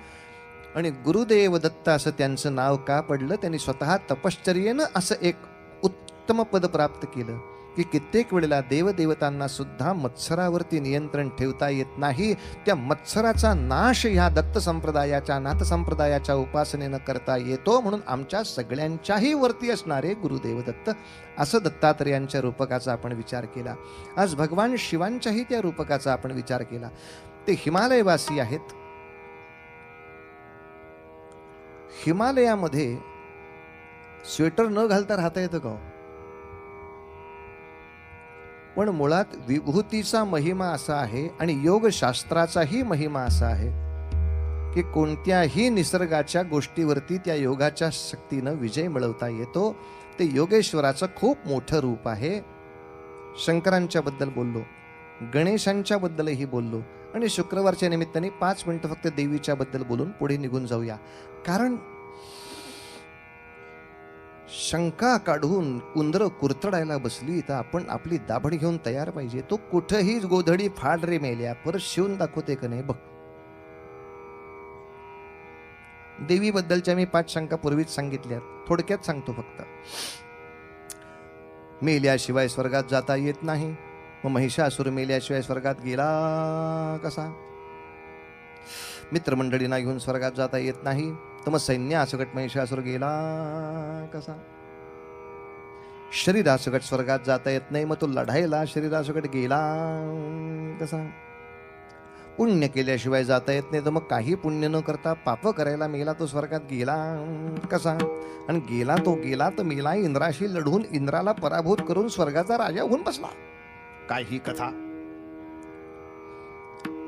आणि गुरुदेव दत्त असं त्यांचं नाव का पडलं? त्यांनी स्वतः तपश्चर्येनं असं एक उत्तम पद प्राप्त केलं की कित्येक वेळेला देवदेवतांना सुद्धा मत्सरावरती नियंत्रण ठेवता येत नाही. त्या मत्सराचा नाश ह्या दत्त संप्रदायाच्या, नाथ संप्रदायाच्या उपासनेनं करता येतो. म्हणून आमच्या सगळ्यांच्याही वरती असणारे गुरुदेव दत्त असं दत्तात्रेयांच्या रूपकाचा आपण विचार केला. आज भगवान शिवांच्याही त्या रूपकाचा आपण विचार केला. ते हिमालयवासी आहेत. हिमालयामध्ये स्वेटर न घालता राहता येतं का? पण मुळात विभूतीचा महिमा असा आहे आणि योगशास्त्राचाही महिमा असा आहे की कोणत्याही निसर्गाच्या गोष्टीवरती त्या योगाच्या शक्तीनं विजय मिळवता येतो. ते योगेश्वराचं खूप मोठं रूप आहे. शंकरांच्या बद्दल बोललो, गणेशांच्या बद्दलही बोललो आणि शुक्रवारच्या निमित्ताने 5 मिनिटं फक्त देवीच्या बद्दल बोलून पुढे निघून जाऊया. कारण शंका काढून उंदरं कुरतडायला बसली तर आपण आपली दाभड घेऊन तयार पाहिजे. तो कुठेही गोधडी फाड रे मेल्या, परत शिवून दाखवते का नाही बघ. देवीबद्दलच्या मी 5 शंका पूर्वीच सांगितल्या, थोडक्यात सांगतो फक्त. मेल्याशिवाय स्वर्गात जाता येत नाही. मग महिषासुर मेल्याशिवाय स्वर्गात गेला कसा? मित्रमंडळींना घेऊन स्वर्गात जाता येत नाही तर मग सैन्यासकट महिषासुर गेला कसा? शरीरासकट स्वर्गात जाता येत नाही, मग तो लढायला शरीरासकट गेला कसा? पुण्य केल्याशिवाय जाता येत नाही तर मग काही पुण्य न करता पाप करायला मेला तो स्वर्गात गेला कसा? आणि गेला तर मेला इंद्राशी लढून इंद्राला पराभूत करून स्वर्गाचा राजा होऊन बसला. काही कथा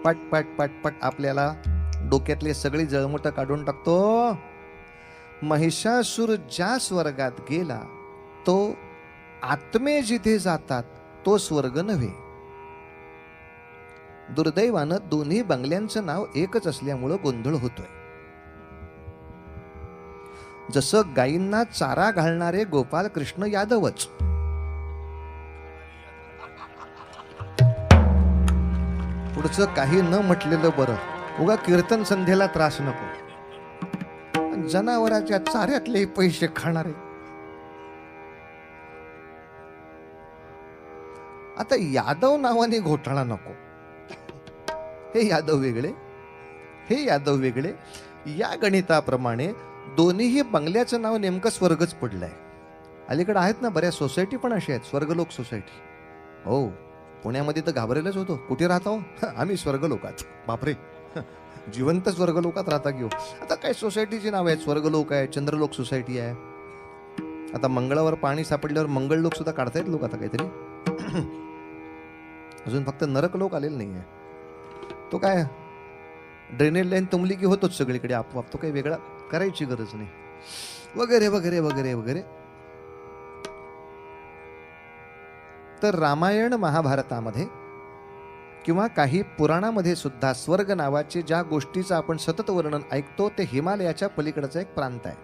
पट पट पट पट आपल्याला डोक्यातले सगळी जळमट काढून टाकतो. महिषासुर ज्या स्वर्गात गेला तो आत्मे जिथे जातात तो स्वर्ग नव्हे. दुर्दैवानं दोन्ही बंगल्यांचं नाव एकच असल्यामुळं गोंधळ होतोय. जसं गायींना चारा घालणारे गोपाल कृष्ण यादवच, पुढचं काही न म्हटलेलं बरं. उगा कीर्तन संध्येला त्रास नको. जनावराच्या चाऱ्यातले पैसे खाणारे. आता यादव नावाने घोटाळा नको. हे यादव वेगळे, हे यादव वेगळे. या गणिताप्रमाणे दोन्हीही बंगल्याचं नाव नेमकं स्वर्गच पडलंय. अलीकडे आहेत ना बऱ्याच सोसायटी पण अशा आहेत, स्वर्गलोक सोसायटी. हो, पुण्यामध्ये तर घाबरेलच होतो. कुठे राहता हो? आम्ही स्वर्गलोकात. बापरे, जिवंत स्वर्गलोकात राहता घेऊ. आता काय सोसायटीची नाव आहेत, स्वर्गलोक आहे, चंद्रलोक सोसायटी आहे. आता मंगळावर पाणी सापडल्यावर मंगळलोक सुद्धा काढतायत लोक आता काहीतरी. अजून फक्त नरक लोक आलेलं नाही आहे. तो काय ड्रेनेज लाईन तुंबली की होतोच सगळीकडे आपोआप, तो काही वेगळा करायची गरज नाही, वगैरे वगैरे वगैरे वगैरे. तर रामायण महाभारतामध्ये किंवा काही पुराणामध्ये सुद्धा स्वर्ग नावाचे ज्या गोष्टीचं आपण सतत वर्णन ऐकतो ते हिमालयाच्या पलीकडचा एक प्रांत आहे,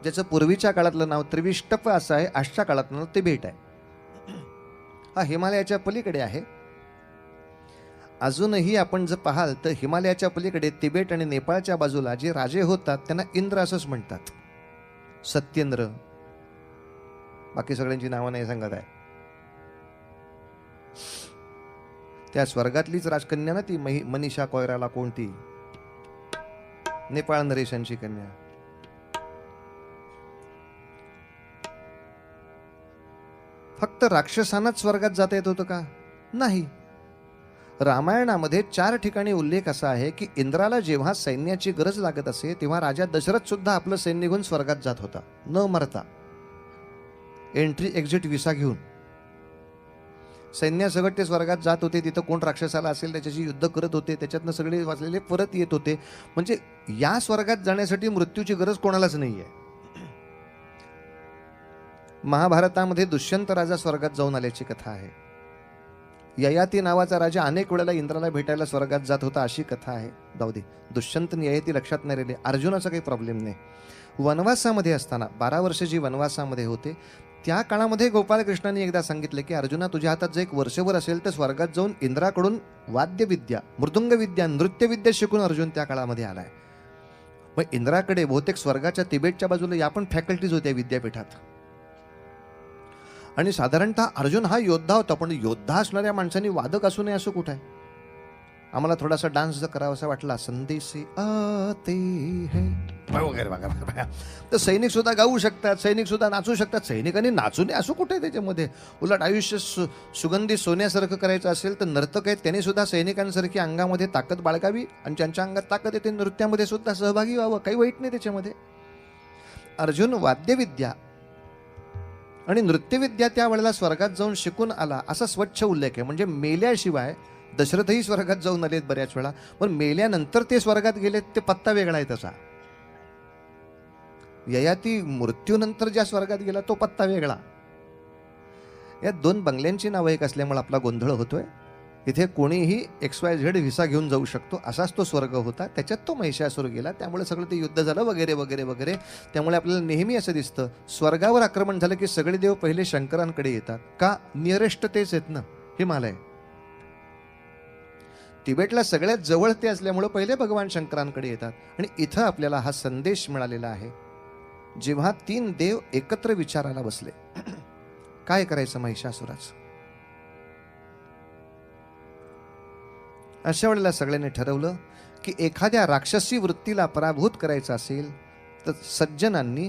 ज्याचं पूर्वीच्या काळातलं नाव त्रिविष्टप असं आहे, आजच्या काळातलं नाव तिबेट आहे. हा हिमालयाच्या पलीकडे आहे. अजूनही आपण जर पाहाल तर हिमालयाच्या पलीकडे तिबेट आणि नेपाळच्या बाजूला जे राजे होतात त्यांना इंद्र असंच म्हणतात, सत्येंद्र. बाकी सगळ्यांची नावं नाही सांगत आहे. त्या स्वर्गातलीच राजकन्या ना ती मनीषा कोयराला, कोणती नेपाळ नरेशांची कन्या. फक्त राक्षसांनाच स्वर्गात जाता येत होतं का? नाही. रामायणामध्ये 4 ठिकाणी उल्लेख असा आहे की इंद्राला जेव्हा सैन्याची गरज लागत असे तेव्हा राजा दशरथ सुद्धा आपलं सैन्य घेऊन स्वर्गात जात होता, न मरता, एंट्री एक्झिट विसा घेऊन. सैन्यासकट ते स्वर्गात जात होते. तिथं कोण राक्षसाला असेल त्याच्याशी युद्ध करत होते, त्याच्यातनं सगळे वाचलेले परत येत होते. म्हणजे या स्वर्गात जाण्यासाठी मृत्यूची गरज कोणालाच नाहीये. महाभारतामध्ये दुष्यंत राजा स्वर्गात जाऊन आल्याची कथा आहे. ययाती नावाचा राजा अनेक वेळेला इंद्राला भेटायला स्वर्गात जात होता अशी कथा आहे. जाऊ दे, दुष्यंत ययाती लक्षात नाही राहिले. अर्जुनाचा काही प्रॉब्लेम नाही. वनवासामध्ये असताना 12 वर्ष जी वनवासामध्ये होते त्या काळामध्ये गोपालकृष्णांनी एकदा सांगितले की अर्जुना, तुझ्या हातात जर 1 वर्षभर असेल तर स्वर्गात जाऊन इंद्राकडून वाद्यविद्या, मृदुंगविद्या, नृत्यविद्या शिकून अर्जुन त्या काळामध्ये आलाय. मग इंद्राकडे बहुतेक स्वर्गाच्या तिबेटच्या बाजूला या पण फॅकल्टीज होत्या विद्यापीठात. आणि साधारणतः अर्जुन हा योद्धा होता, पण योद्धा असणाऱ्या माणसांनी वादक असू नये असं कुठं आहे? आम्हाला थोडासा डान्स जर करावासा वाटला, संदेशी आते है वगैरे वगैरे, तर सैनिक सुद्धा गाऊ शकतात, सैनिक सुद्धा नाचू शकतात. सैनिकांनी नाचू नये असं कुठे आहे त्याच्यामध्ये? उलट आयुष्य सुगंधी सोन्यासारखं करायचं असेल तर नर्तक आहेत त्यांनी सुद्धा सैनिकांसारखी अंगामध्ये ताकद बाळगावी आणि ज्यांच्या अंगात ताकद येते नृत्यामध्ये सुद्धा सहभागी व्हावं. काही वाईट नाही त्याच्यामध्ये. अर्जुन वाद्यविद्या आणि नृत्यविद्या त्यावेळेला स्वर्गात जाऊन शिकून आला असा स्वच्छ उल्लेख आहे. म्हणजे मेल्याशिवाय दशरथही स्वर्गात जाऊन आलेत बऱ्याच वेळा, पण मेल्यानंतर ते स्वर्गात गेलेत ते पत्ता वेगळा आहे त्याचा. ययाती मृत्यूनंतर ज्या स्वर्गात गेला तो पत्ता वेगळा. या 2 बंगल्यांची नावं एक असल्यामुळे आपला गोंधळ होतोय. इथे कोणीही XYZ व्हिसा घेऊन जाऊ शकतो असाच तो स्वर्ग होता. त्याच्यात तो महिषासूर गेला, त्यामुळे सगळं ते युद्ध झालं वगैरे वगैरे वगैरे. त्यामुळे आपल्याला नेहमी असं दिसतं स्वर्गावर आक्रमण झालं की सगळे देव पहिले शंकरांकडे येतात. का? नियरेस्ट तेच आहेत ना, हिमालय. तिबेटला सगळ्यात जवळ ते असल्यामुळे पहिले भगवान शंकरांकडे येतात. आणि इथं आपल्याला हा संदेश मिळालेला आहे. जेव्हा 3 देव एकत्र विचारायला बसले काय करायचं महिषासुराचं, अशा वेळेला सगळ्यांनी ठरवलं की एखाद्या राक्षसी वृत्तीला पराभूत करायचं असेल तर सज्जनांनी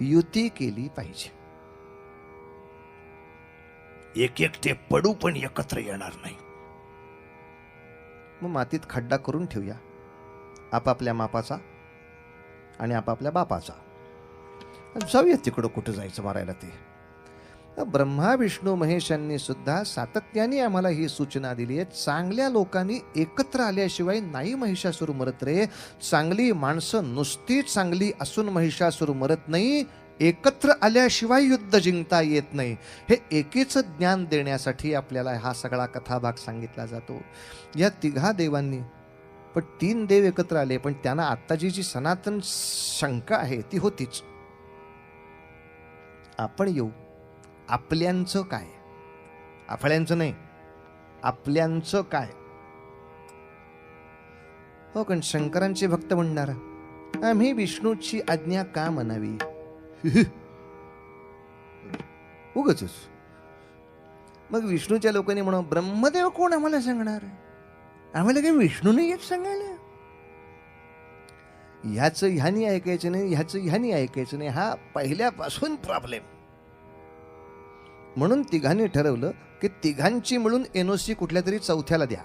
युती केली पाहिजे. एक एकटे पडू पण एकत्र येणार नाही. मग मातीत खड्डा करून ठेवूया आपापल्या मापाचा आणि आपापल्या बापाचा, जाऊया तिकडं कुठं जायचं मारायला ते. ब्रह्मा विष्णू महेशांनी सुद्धा सातत्याने आम्हाला ही सूचना दिली आहे, चांगल्या लोकांनी एकत्र आल्याशिवाय नाही महिषासूर मरत रे. चांगली माणसं नुसती चांगली असून महिषासूर मरत नाही, एकत्र आल्याशिवाय युद्ध जिंकता येत नाही. हे एकीचं ज्ञान देण्यासाठी आपल्याला हा सगळा कथाभाग सांगितला जातो. या 3 देवांनी, पण 3 देव एकत्र आले, पण त्यांना आत्ताची जी सनातन शंका आहे ती होतीच. आपण येऊ, आपल्यांचं काय? आपल्यांचं नाही, आपल्यांचं काय? हो, कारण शंकरांचे भक्त म्हणणार आम्ही विष्णूची आज्ञा का म्हणावी? उगच. मग विष्णूच्या लोकांनी म्हणून ब्रह्मदेव कोण आम्हाला सांगणार? आम्हाला काही विष्णू नाही येत सांगायला. ह्याचं ह्यानी ऐकायचं नाही, ह्याचं ह्यानी ऐकायचं नाही, हा पहिल्यापासून प्रॉब्लेम. म्हणून तिघांनी ठरवलं की तिघांची मिळून NOC कुठल्या तरी चौथ्याला द्या,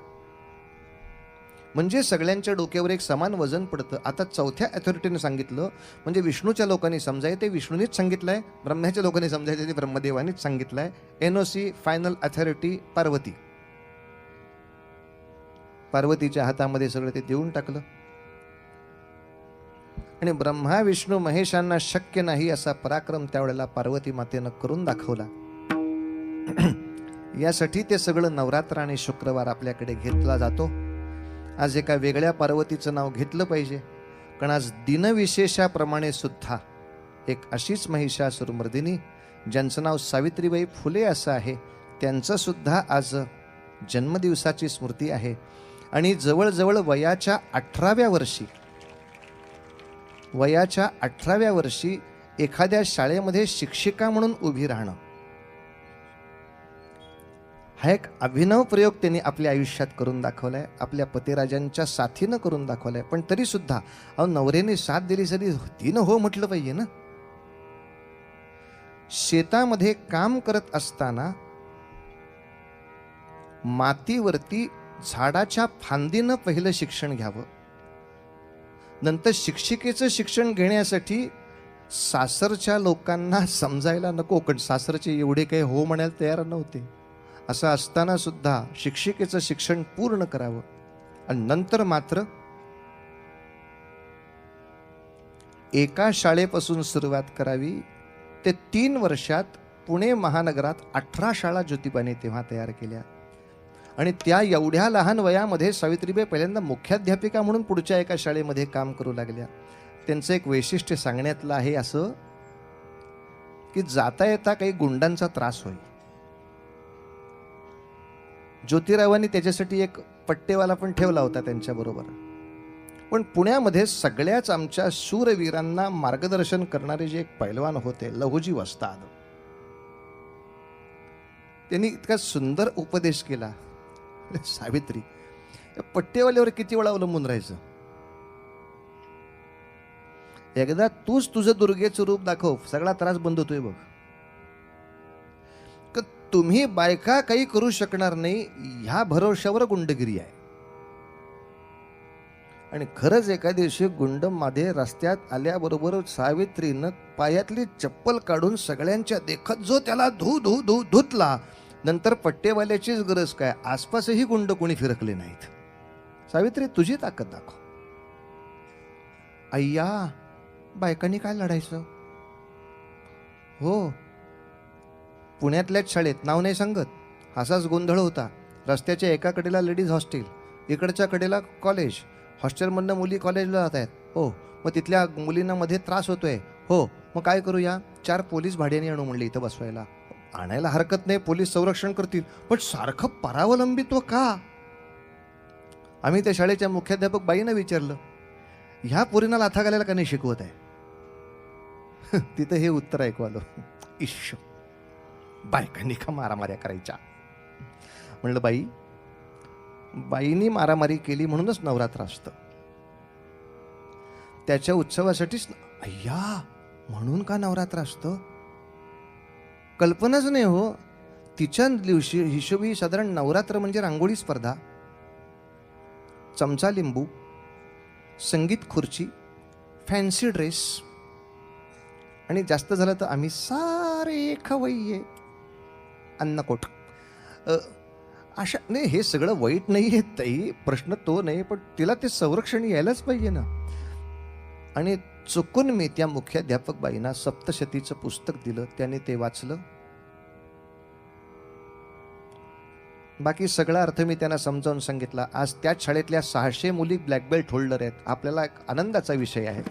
म्हणजे सगळ्यांच्या डोक्यावर एक समान वजन पडतं. आता चौथ्या अथॉरिटीने सांगितलं म्हणजे विष्णूच्या लोकांनी समजायचं ते विष्णूनीच सांगितलंय, ब्रह्म्याच्या लोकांनी समजायचं ते ब्रह्मदेवानीच सांगितलंय. NOC final authority Parvati. पार्वतीच्या हातामध्ये सगळं ते देऊन टाकलं. आणि ब्रह्मा विष्णू महेशांना शक्य नाही असा पराक्रम त्यावेळेला पार्वती मातेनं करून दाखवला. यासाठी ते सगळं नवरात्र आणि शुक्रवार आपल्याकडे घेतला जातो. आज एका वेगळ्या पार्वतीचं नाव घेतलं पाहिजे, कारण आज दिनविशेषाप्रमाणे सुद्धा एक अशीच महिषासुरमर्दिनी ज्यांचं नाव सावित्रीबाई फुले असं आहे, त्यांचं सुद्धा आज जन्मदिवसाची स्मृती आहे. आणि जवळजवळ वयाच्या 18व्या वर्षी एखाद्या शाळेमध्ये शिक्षिका म्हणून उभी राहणं हा एक अभिनव प्रयोग त्यांनी आपल्या आयुष्यात करून दाखवलाय, आपल्या पतिराजांच्या साथीनं करून दाखवलाय. पण तरी सुद्धा नवऱ्याने साथ दिली तरी तिनं हो म्हटलं पाहिजे ना. शेतामध्ये काम करत असताना मातीवरती झाडाच्या फांदीनं पहिलं शिक्षण घ्यावं, नंतर शिक्षिकेचं शिक्षण घेण्यासाठी सासरच्या लोकांना समजायला नको, कारण सासरचे एवढे काही हो म्हणायला तयार नव्हते. असं असताना सुद्धा शिक्षिकेचं शिक्षण पूर्ण करावं आणि नंतर मात्र एका शाळेपासून सुरुवात करावी. ते 3 वर्षात पुणे महानगरात 18 शाळा ज्योतिबाने तेव्हा तयार केल्या. आणि त्या एवढ्या लहान वयामध्ये सावित्रीबाई पहिल्यांदा मुख्याध्यापिका म्हणून पुढच्या एका शाळेमध्ये काम करू लागल्या. त्यांचं एक वैशिष्ट्य सांगण्यातलं आहे असं की जाता येता काही गुंडांचा त्रास होईल. ज्योतिरावांनी त्याच्यासाठी एक पट्टेवाला पण ठेवला होता त्यांच्याबरोबर. पण पुण्यामध्ये सगळ्याच आमच्या शूरवीरांना मार्गदर्शन करणारे जे एक पैलवान होते, लहुजी वस्ताद, त्यांनी इतका सुंदर उपदेश केला. सावित्री, पट्टेवाल्यावर किती वेळा अवलंबून राहायचं? एकदा तूच तुझं दुर्गेचं रूप दाखव, सगळा त्रास बंद होतोय बघ. तुम्ही बायका काही करू शकणार नाही ह्या भरोश्यावर गुंडगिरी आहे. आणि खरंच एका दिवशी गुंड मध्ये रस्त्यात आल्याबरोबर सावित्रीनं पायातली चप्पल काढून सगळ्यांच्या देखत जो त्याला धुतला. नंतर पट्टेवाल्याचीच गरज काय, आसपासही गुंड कोणी फिरकले नाहीत. सावित्री, तुझी ताकद दाखव. अय्या, बायकांनी काय लढायचं हो. पुण्यातल्याच शाळेत, नाव नाही सांगत, असाच गोंधळ होता. रस्त्याच्या एका कडेला लेडीज हॉस्टेल, इकडच्या कडेला कॉलेज. हॉस्टेलमधनं मुली कॉलेजला जात आहेत हो. मग तिथल्या मुलींना मध्ये त्रास होतोय हो. मग काय करूया, 4 पोलीस भाड्याने आणू म्हणले इथं बसवायला. आणायला हरकत नाही, पोलीस संरक्षण करतील, पण सारखं परावलंबित्व का? आम्ही त्या शाळेच्या मुख्याध्यापक बाईंना विचारलं, ह्या पोरींना लाथा घालायला का नाही शिकवत आहे? तिथं हे उत्तर ऐकू आलं, इश्श, बायकांनी का मारामाऱ्या करायच्या? म्हणलं, बाईंनी मारामारी केली म्हणूनच नवरात्र असतं, त्याच्या उत्सवासाठीच. अय्या, म्हणून का नवरात्र असतं? कल्पनाच नाही हो. तिच्या दिवशी हिशोबी साधारण नवरात्र म्हणजे रांगोळी स्पर्धा, चमचा लिंबू, संगीत खुर्ची, फॅन्सी ड्रेस, आणि जास्त झालं तर आम्ही सारे खवय्ये, अन्नकोट. अशा नाही, हे सगळं वाईट नाही आहे ताई, प्रश्न तो नाही, पण तिला ते संरक्षण यायलाच पाहिजे ना. आणि चुकून मी त्या मुख्याध्यापक बाईंना सप्तशतीचं पुस्तक दिलं, त्याने ते वाचलं. बाकी सगळा अर्थ मी त्यांना समजावून सांगितला. आज त्याच शाळेतल्या 600 मुली ब्लॅक बेल्ट होल्डर आहेत. आपल्याला एक आनंदाचा विषय आहे.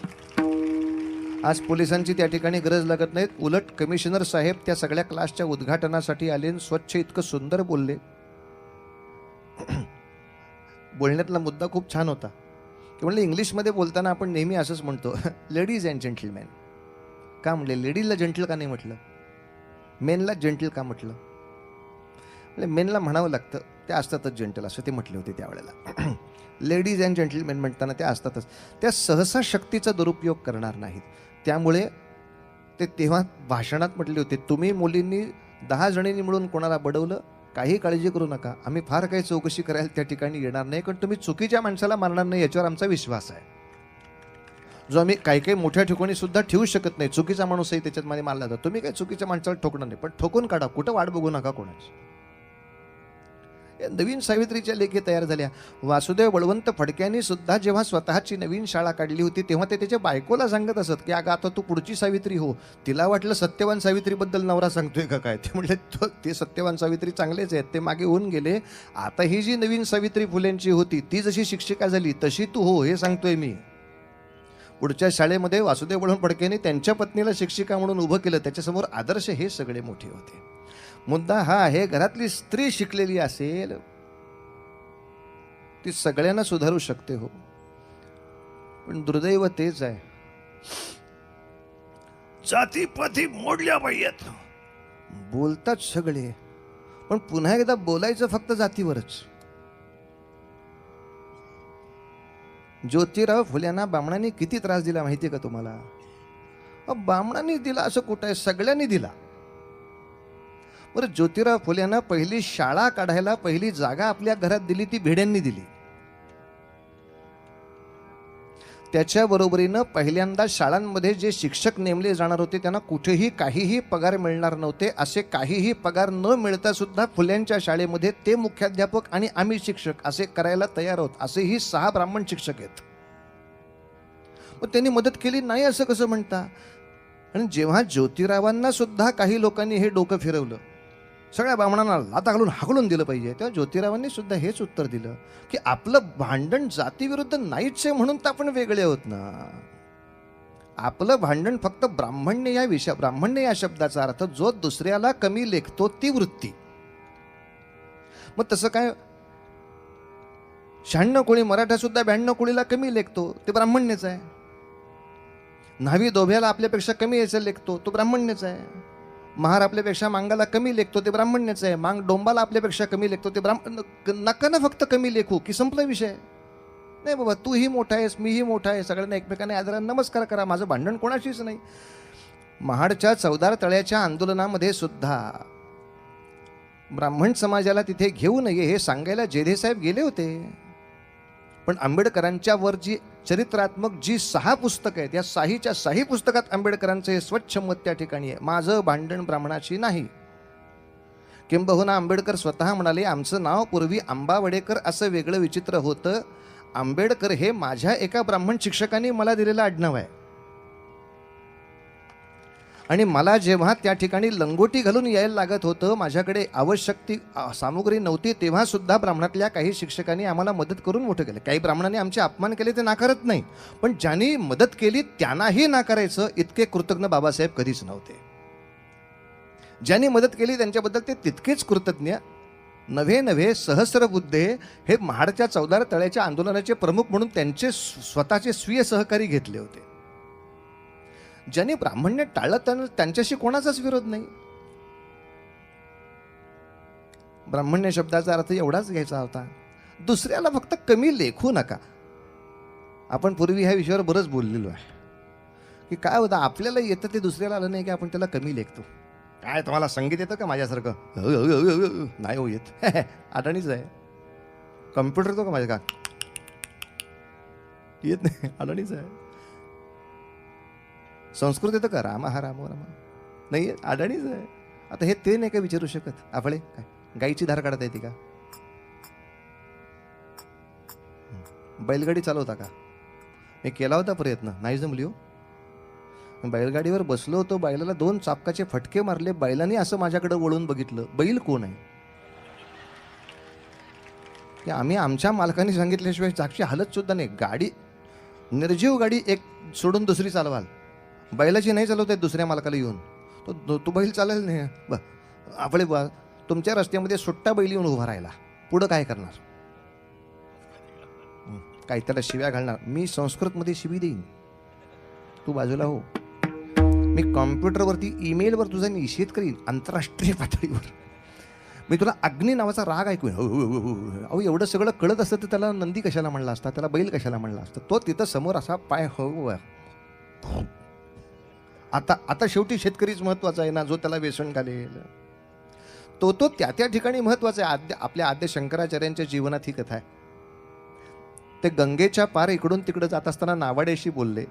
आज पोलिसांची त्या ठिकाणी गरज लागत नाही. उलट कमिशनर साहेब त्या सगळ्या क्लासच्या उद्घाटनासाठी आले, स्वच्छ इतकं सुंदर बोलले. बोलण्यातला मुद्दा खूप छान होता. ते म्हणले, इंग्लिशमध्ये बोलताना आपण नेहमी असंच म्हणतो, लेडीज अँड जेंटलमॅन. का म्हणले? लेडीजला जेंटल का नाही म्हटलं, मेनला जेंटल का म्हटलं? म्हणजे मेनला म्हणावं लागतं, ते असतातच जेंटल, असं ते म्हटले होते त्यावेळेला. लेडीज अँड जेंटलमेन म्हणताना त्या असतातच, त्या सहसा शक्तीचा दुरुपयोग करणार नाहीत. त्यामुळे ते तेव्हा भाषणात म्हटले होते, तुम्ही मुलींनी 10 जणींनी मिळून कोणाला बडवलं, काही काळजी करू नका, आम्ही फार काही चौकशी करायला त्या ठिकाणी येणार नाही, कारण तुम्ही चुकीच्या माणसाला मारणार नाही याच्यावर आमचा विश्वास आहे. जो आम्ही काही काही मोठ्या ठिकाणी सुद्धा ठेवू शकत नाही, चुकीचा माणूसही त्याच्यात मध्ये मारला जातो. तुम्ही काही चुकीच्या माणसाला ठोकणार नाही, पण ठोकून काढा, कुठं वाट बघू नका कोणाची. नवीन सावित्रीच्या लेखी तयार झाल्या. वासुदेव बळवंत फडक्यांनी सुद्धा जेव्हा स्वतःची नवीन शाळा काढली होती तेव्हा ते त्याच्या बायकोला सांगत असत की अगं आता तू पुढची सावित्री हो. तिला वाटलं सत्यवान सावित्रीबद्दल नवरा सांगतोय का काय, ते म्हटले ते सत्यवान सावित्री चांगलेच आहेत, ते मागे होऊन गेले. आता ही जी नवीन सावित्री फुलेंची होती ती जशी शिक्षिका झाली तशी तू हो, हे सांगतोय मी. पुढच्या शाळेमध्ये वासुदेव बळवंत फडकेंनी त्यांच्या पत्नीला शिक्षिका म्हणून उभं केलं. त्याच्यासमोर आदर्श हे सगळे मोठे होते. मुद्दा हा आहे, घरातली स्त्री शिकलेली असेल ती सगळ्यांना सुधारू शकते हो, पण दुर्दैव तेच आहे, जातीपाती मोडल्या पाहिजेत. बोलतात सगळे, पण पुन्हा एकदा बोलायचं फक्त जातीवरच. ज्योतिराव फुल्यांना बामणांनी किती त्रास दिला माहिती का तुम्हाला? बामणांनी दिला असं कुठं आहे, सगळ्यांनी दिला. बरं, ज्योतिराव फुल्यांना पहिली शाळा काढायला पहिली जागा आपल्या घरात दिली ती भिड्यांनी दिली. त्याच्या बरोबरीनं पहिल्यांदा शाळांमध्ये जे शिक्षक नेमले जाणार होते त्यांना कुठेही काहीही पगार मिळणार नव्हते. असे काहीही पगार न मिळता सुद्धा फुल्यांच्या शाळेमध्ये ते मुख्याध्यापक आणि आम्ही शिक्षक असे करायला तयार आहोत. असेही 6 ब्राह्मण शिक्षक आहेत. मग त्यांनी मदत केली नाही असं कसं म्हणता? आणि जेव्हा ज्योतिरावांना सुद्धा काही लोकांनी हे डोकं फिरवलं, सगळ्या ब्राह्मणांना लाथा घालून हाकलून दिलं पाहिजे, तेव्हा ज्योतिरावांनी सुद्धा हेच उत्तर दिलं की आपलं भांडण जातीविरुद्ध नाहीच आहे म्हणून तर आपण वेगळे आहोत ना. आपलं भांडण फक्त ब्राह्मण्य या शब्दाचा अर्थ जो दुसऱ्याला कमी लेखतो ती वृत्ती. मग तसं काय, 96 कोळी मराठा सुद्धा 92 कोळीला कमी लेखतो, ते ब्राह्मण्यच आहे. न्हावी दोभ्याला आपल्यापेक्षा कमी याचं लेखतो, तो ब्राह्मण्यच आहे. महार आपल्यापेक्षा मांगाला कमी लेखतो, ते ब्राह्मण्यच आहे. मांग डोंबाला आपल्यापेक्षा कमी लेखतो, ते नका ना फक्त कमी लेखू की संपला विषय. नाही बाबा, तूही मोठा आहेस, मीही मोठा आहे, सगळ्यांना एकमेकांना आदराने नमस्कार करा, माझं भांडण कोणाशीच नाही. महाडच्या चौदार तळ्याच्या आंदोलनामध्ये सुद्धा ब्राह्मण समाजाला तिथे घेऊ नये हे सांगायला जेधे साहेब गेले होते. पण आंबेडकरांच्या वर जी चरित्रात्मक जी 6 पुस्तकं आहेत, या 6च्या 6 पुस्तकात आंबेडकरांचं हे स्वच्छ मत त्या ठिकाणी आहे, माझं भांडण ब्राह्मणाशी नाही. किंबहुना आंबेडकर स्वतः म्हणाले, आमचं नाव पूर्वी आंबावडेकर असं वेगळं विचित्र होतं. आंबेडकर हे माझ्या एका ब्राह्मण शिक्षकांनी मला दिलेलं आडनाव आहे. आणि मला जेव्हा त्या ठिकाणी लंगोटी घालून यायला लागत होतं, माझ्याकडे आवश्यक ती सामुग्री नव्हती, तेव्हा सुद्धा ब्राह्मणातल्या काही शिक्षकांनी आम्हाला मदत करून मोठं केलं. काही ब्राह्मणांनी आमचे अपमान केले ते नाकारत नाही, पण ज्यांनी मदत केली त्यांनाही नाकारायचं इतके कृतज्ञ बाबासाहेब कधीच नव्हते. ज्यांनी मदत केली त्यांच्याबद्दल ते तितकेच कृतज्ञ. नव्हे सहस्रबुद्धे हे महाडच्या चौदार तळ्याच्या आंदोलनाचे प्रमुख म्हणून त्यांचे स्वतःचे स्वीय सहकारी घेतले होते. ज्यांनी ब्राह्मण्य टाळलं त्यांच्याशी कोणाचाच विरोध नाही. ब्राह्मण्य शब्दाचा अर्थ एवढाच घ्यायचा होता, दुसऱ्याला फक्त कमी लेखू नका. आपण पूर्वी ह्या विषयावर बरंच बोललेलो आहे की काय होतं, आपल्याला येतं ते दुसऱ्याला आलं नाही की आपण त्याला कमी लेखतो. काय तुम्हाला संगीत येतं का माझ्यासारखं? नाही हो येत, अडाणीच आहे. कम्प्युटर येतो का माझ्या? का येत नाही, अडाणीच आहे. संस्कृत येतं का? राम हा राम राम नाही, अडाणीच आहे. आता हे ते नाही का विचारू शकत आपले? काय गाईची धार काढता येते का? बैलगाडी चालवता का? मी केला होता प्रयत्न, नाही जमली हो. बैलगाडीवर बसलो होतो, बैलाला 2 चापकाचे फटके मारले, बैलाने असं माझ्याकडे वळून बघितलं, बैल कोण आहे? की आम्ही आमच्या मालकाने सांगितल्याशिवाय जागची हालत सुद्धा नाही. गाडी निर्जीव गाडी एक सोडून दुसरी चालवाल, बैलाची नाही चालवत आहे दुसऱ्या मालकाला येऊन, तो बैल चालेल नाही. आपले तुमच्या रस्त्यामध्ये सुट्टा बैल येऊन उभा राहिला, पुढं काय करणार? काय त्याला शिव्या घालणार? मी संस्कृतमध्ये शिवी देईन, तू बाजूला हो. मी कॉम्प्युटरवरती ईमेलवर तुझा निषेध करीन आंतरराष्ट्रीय पातळीवर. मी तुला अग्नी नावाचा राग ऐकून अहो एवढं सगळं कळत असतं तर त्याला नंदी कशाला म्हणला असता, त्याला बैल कशाला म्हणला असता? तो तिथं समोर असा पाय आता शेवटी शेतकरीच महत्वाचा आहे ना, जो त्याला व्यसन घालेल तो त्या ठिकाणी महत्वाचा आहे. आपल्या आद्य शंकराचार्यांच्या जीवनात ही कथा आहे. ते गंगेच्या पार इकडून तिकडे जात असताना नावाड्याशी बोलले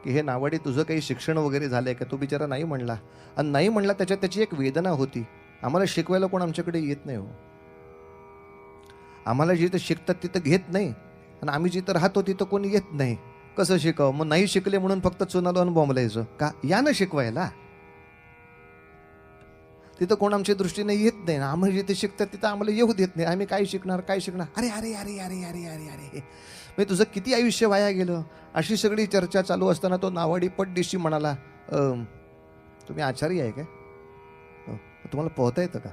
की हे नावाडे, तुझं काही शिक्षण वगैरे झालंय का? तो बिचारा नाही म्हणला. आणि नाही म्हणला त्याची एक वेदना होती. आम्हाला शिकवायला कोण आमच्याकडे येत नाही हो. आम्हाला जिथं शिकतात तिथं घेत नाही, आणि आम्ही जिथं राहतो तिथं कोणी येत नाही. कसं शिकावं? मग नाही शिकले म्हणून फक्त चुनाला बॉम्बलायचं का? या ना शिकवायला. तिथं कोण आमच्या दृष्टीने येत नाही. आम्ही जिथे शिकतात तिथं आम्हाला येऊ देत नाही. आम्ही काय शिकणार? अरे अरे अरे अरे अरे अरे अरे मी तुझं किती आयुष्य वाया गेलं. अशी सगळी चर्चा चालू असताना तो नावाडी पटदिशी म्हणाला, तुम्ही आचार्य आहे काय? तुम्हाला पोहता येतं का?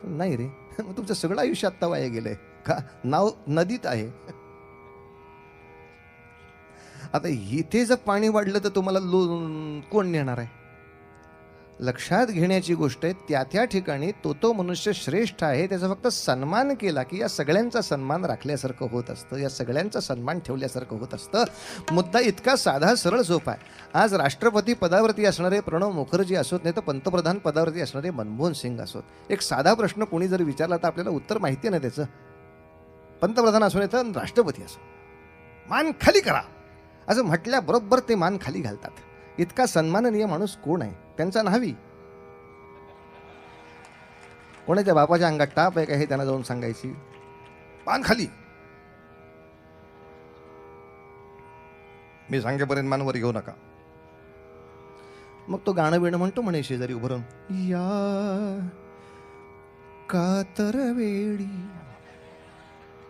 नाही रे. मग तुमचं सगळं आयुष्य आत्ता वाया गेलंय का? नाव नदीत आहे. आता इथे जर पाणी वाढलं तर तुम्हाला कोण नेणार आहे? लक्षात घेण्याची गोष्ट आहे, त्या ठिकाणी तो मनुष्य श्रेष्ठ आहे, त्याचा फक्त सन्मान केला की या सगळ्यांचा सन्मान राखल्यासारखं होत असतं, या सगळ्यांचा सन्मान ठेवल्यासारखं होत असतं. मुद्दा इतका साधा सरळ सोपा आहे. आज राष्ट्रपती पदावरती असणारे प्रणव मुखर्जी असोत, नाही तर पंतप्रधान पदावरती असणारे मनमोहन सिंग असोत, एक साधा प्रश्न कोणी जर विचारला तर आपल्याला उत्तर माहिती नाही त्याचं. पंतप्रधान असो नाही तर राष्ट्रपती असो, मान खाली करा असं म्हटल्याबरोबर ते मान खाली घालतात. इतका सन्माननीय माणूस कोण आहे? त्यांचा न्हावी. कोणाच्या बापाच्या अंगात टाप आहे का हे त्यांना जाऊन सांगायची. मान खाली. मी सांगेपर्यंत मानवर घेऊ नका. मग तो गाणं बिणं म्हणतो म्हणे शेजारी उभं राहून, या कातर वेळी.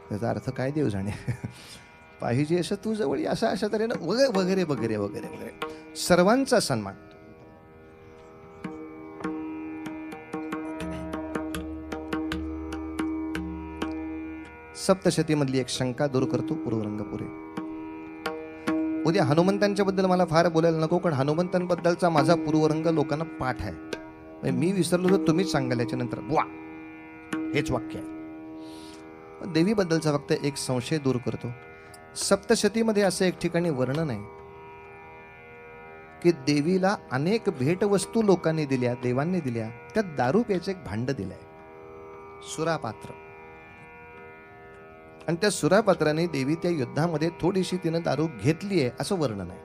त्याचा अर्थ काय देव जाणे. पाहिजे असं तू जवळ अशा तऱ्हेनं वगैरे वगैरे वगैरे वगैरे वगैरे सर्वांचा सन्मान. सप्तशतीमधली एक शंका दूर करतो पूर्वरंग पुरे. उद्या हनुमंतांच्या बद्दल मला फार बोलायला नको, कारण हनुमंतांबद्दलचा माझा पूर्वरंग लोकांना पाठ आहे. मी विसरलो तर तुम्हीच सांगाल याच्यानंतर वा हेच वाक्य आहे. देवीबद्दलचा फक्त एक संशय दूर करतो. सप्तशतीमध्ये असं एक ठिकाणी वर्णन आहे की देवीला अनेक भेटवस्तू लोकांनी दिल्या, देवांनी दिल्या. त्यात दारू प्यायचं एक भांड दिलंय, सुरापात्र. आणि त्या सुरापात्राने देवी त्या युद्धामध्ये थोडीशी तिनं दारू घेतली आहे असं वर्णन आहे.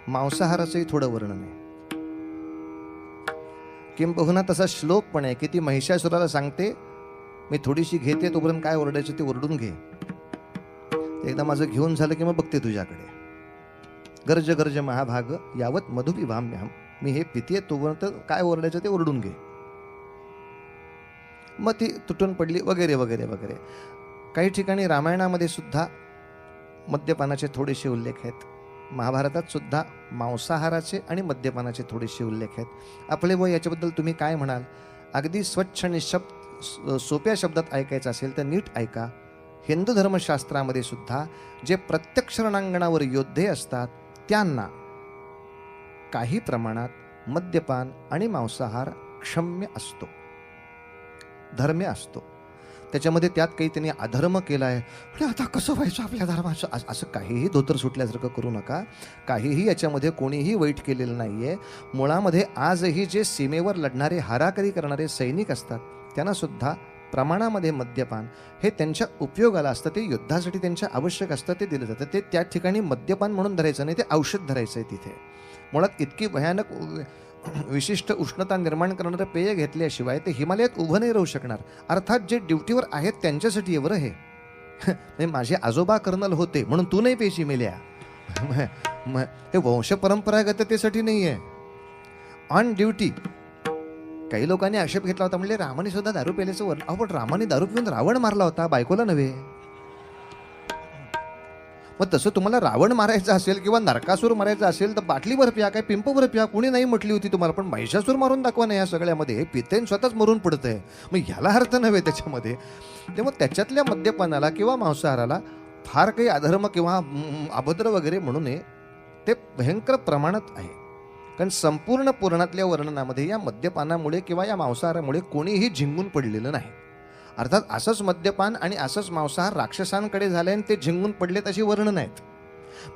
मांसाहाराचंही थोडं वर्णन आहे. किंबहुना तसा श्लोक पण आहे की ती महिषासुराला सांगते, मी थोडीशी घेते, तोपर्यंत काय ओरडायचं ते ओरडून घे. एकदा माझं घेऊन झालं की मग बघते तुझ्याकडे. गर्ज गर्ज महाभाग यावत मधुपिभाम्यहम. मी हे पितीये, तोपर्यंत काय ओरडायचं ते ओरडून घे. मग ती तुटून पडली वगैरे वगैरे वगैरे. काही ठिकाणी रामायणामध्ये सुद्धा मद्यपानाचे थोडेसे उल्लेख आहेत. महाभारतात सुद्धा मांसाहाराचे आणि मद्यपानाचे थोडेसे उल्लेख आहेत. आपले व याच्याबद्दल तुम्ही काय म्हणाल? अगदी स्वच्छ आणि सोप्या शब्दात ऐकायचं असेल तर नीट ऐका. हिंदू धर्मशास्त्रामध्ये सुद्धा जे प्रत्यक्ष रणांगणावर योद्धे असतात त्यांना काही प्रमाणात मद्यपान आणि मांसाहार क्षम्य असतो, धर्म्य असतो. त्याच्यामध्ये त्यात काही त्यांनी अधर्म केला आहे, आता कसं व्हायचं आपल्या धर्माचं, असं काहीही धोतर सुटल्यासारखं करू नका. काहीही याच्यामध्ये कोणीही वाईट केलेलं नाही आहे. मुळामध्ये आजही जे सीमेवर लढणारे, हाराकरी करणारे सैनिक असतात त्यांना सुद्धा प्रमाणामध्ये मद्यपान हे त्यांच्या उपयोगाला असतं, ते युद्धासाठी त्यांच्या आवश्यक असतं, ते दिलं जातं. ते त्या ठिकाणी मद्यपान म्हणून धरायचं नाही, ते औषध धरायचं आहे तिथे. मुळात इतकी भयानक विशिष्ट उष्णता निर्माण करणारं पेय घेतल्याशिवाय ते हिमालयात उभं नाही राहू शकणार. अर्थात जे ड्युटीवर आहेत त्यांच्यासाठी एवढं हे माझे आजोबा कर्नल होते म्हणून तू नाही पेशी मेल्या. हे वंशपरंपरागततेसाठी नाही आहे, ऑन ड्युटी. काही लोकांनी आक्षेप घेतला होता, म्हणजे रामाने सुद्धा दारू प्यायल्याचं वर्ण. अहो पण रामाने दारू पिऊन रावण मारला होता, बायकोला नव्हे. मग तसं तुम्हाला रावण मारायचं असेल किंवा नरकासूर मारायचं असेल तर बाटलीवर प्या, काय पिंपवर प्या. कुणी नाही म्हटली होती तुम्हाला, पण महिषासूर मारून दाखवा ना. या सगळ्यामध्ये हे पितेन स्वतःच मरून पडत आहे, मग ह्याला अर्थ नव्हे त्याच्यामध्ये. त्यामुळे त्याच्यातल्या मद्यपानाला किंवा मांसाहाराला फार काही अधर्म किंवा अभद्र वगैरे म्हणू नये, ते भयंकर प्रमाणात आहे. कारण संपूर्ण पुराणातल्या वर्णनामध्ये या मद्यपानामुळे किंवा या मांसाहारामुळे कोणीही झिंगून पडलेलं नाही. अर्थात असंच मद्यपान आणि असंच मांसाहार राक्षसांकडे झाले आणि ते झिंगून पडलेत अशी वर्णन आहेत.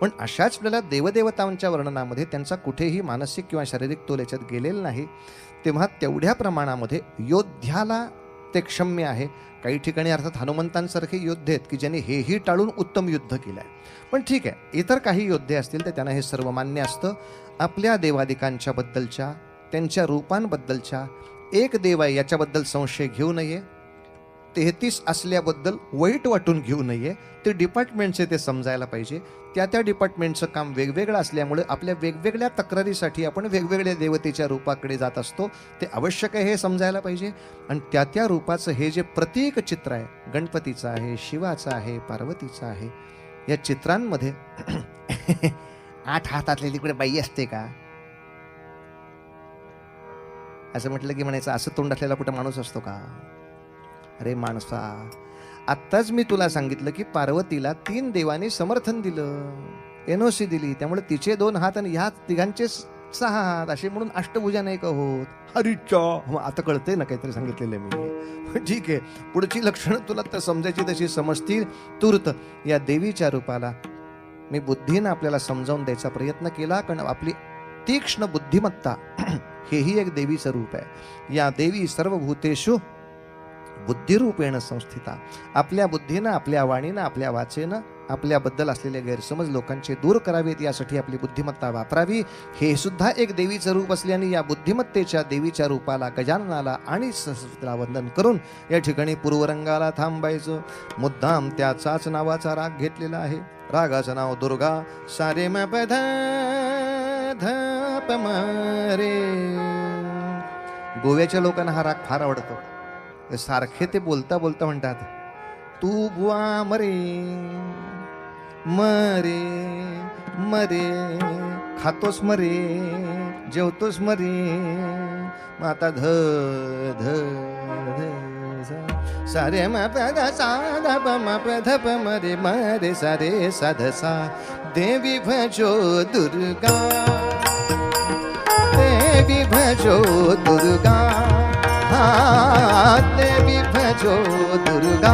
पण अशाच वेळेला देवदेवतांच्या वर्णनामध्ये त्यांचा कुठेही मानसिक किंवा शारीरिक तोल याच्यात गेलेला नाही. तेव्हा तेवढ्या प्रमाणामध्ये योद्ध्याला ते क्षम्य आहे. काही ठिकाणी अर्थात हनुमंतांसारखे योद्धे आहेत की ज्यांनी हेही टाळून उत्तम युद्ध केलं आहे. पण ठीक आहे, इतर काही योद्धे असतील तर त्यांना हे सर्व मान्य असतं. आपल्या देवादिकांच्या बद्दलच्या, त्यांच्या रूपांबद्दलच्या, एक देव आहे याच्याबद्दल संशय घेऊ नये. 33 असल्याबद्दल वाईट वाटून घेऊ नये. ते डिपार्टमेंटचे ते समजायला पाहिजे. त्या डिपार्टमेंटचं काम वेगवेगळं असल्यामुळे आपल्या वेगवेगळ्या तक्रारीसाठी आपण वेगवेगळ्या देवतेच्या रूपाकडे जात असतो. ते आवश्यक आहे हे समजायला पाहिजे. आणि त्या रूपाचं हे जे प्रतीक चित्र आहे, गणपतीचं आहे, शिवाचं आहे, पार्वतीचं आहे, या चित्रांमध्ये 8 हातातली तिकडे बाई असते का असं म्हटलं की म्हणायचं असं तोंड असलेला कुठं माणूस असतो का? अरे माणसा, आत्ताच मी तुला सांगितलं की पार्वतीला 3 देवांनी समर्थन दिलं, एनओसी दिली. त्यामुळे तिचे 2 हात आणि ह्या तिघांचे 6 हात असे म्हणून अष्टभुजा नाही का होत. हरिच्या आता कळतंय ना काहीतरी सांगितलेलं मी. ठीक आहे, पुढची लक्षणं तुला तर समजायची तशी समजतील. तूर्त या देवीच्या रूपाला मी बुद्धीनं आपल्याला समजावून द्यायचा प्रयत्न केला, कारण आपली तीक्ष्ण बुद्धिमत्ता हेही एक देवीचं रूप आहे. या देवी सर्वभूतेषु बुद्धिरूपेण संस्थिता. आपल्या बुद्धीनं, आपल्या वाणीनं, आपल्या वाचेनं आपल्याबद्दल असलेले गैरसमज लोकांचे दूर करावेत, यासाठी आपली बुद्धिमत्ता वापरावी. हे सुद्धा एक देवीचं रूप असल्याने या बुद्धिमत्तेच्या देवीच्या रूपाला, गजाननाला आणि सरस्वतीला वंदन करून या ठिकाणी पूर्वरंगाला थांबायचं. मुद्दाम त्याचाच नावाचा राग घेतलेला आहे. रागाचं नाव दुर्गा. सारे म प ध ध प म रे. गोव्याच्या लोकांना हा राग फार आवडतो. सारखे ते बोलता बोलता म्हणतात, तू बुवा मरे मरे मरे, खातोस मरे, जेवतोस मरे. माता ध ध ध सारे म प ध सा ध प म प ध प मरे मरे सारे सा ध सा. देवी भजो दुर्गा, देवी भजो दुर्गा, देवी भजो दुर्गा.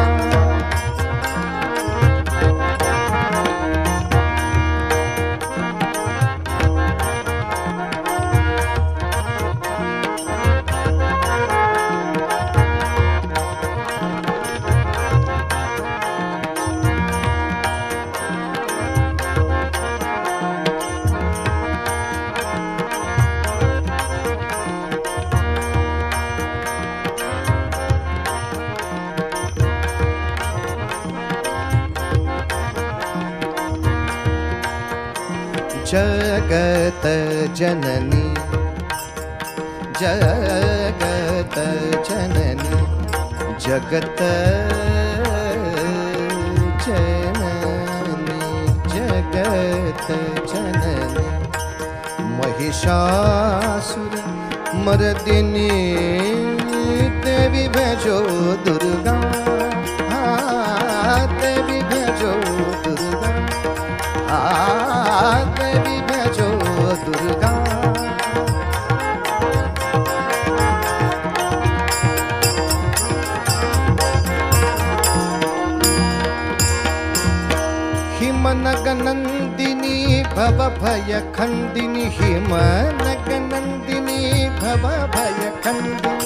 जगत जननी, जगत जननी, जगत जननी, जगत जननी. महिषासुर मर्दिनी, देवी भजो दुर्गा, देवी भजो दुर्गा, देवी भजो दुर्गा. हिमनगनंदिनी भव भय खंदिनी, हिमनगनंदिनी भव भय खंदिनी.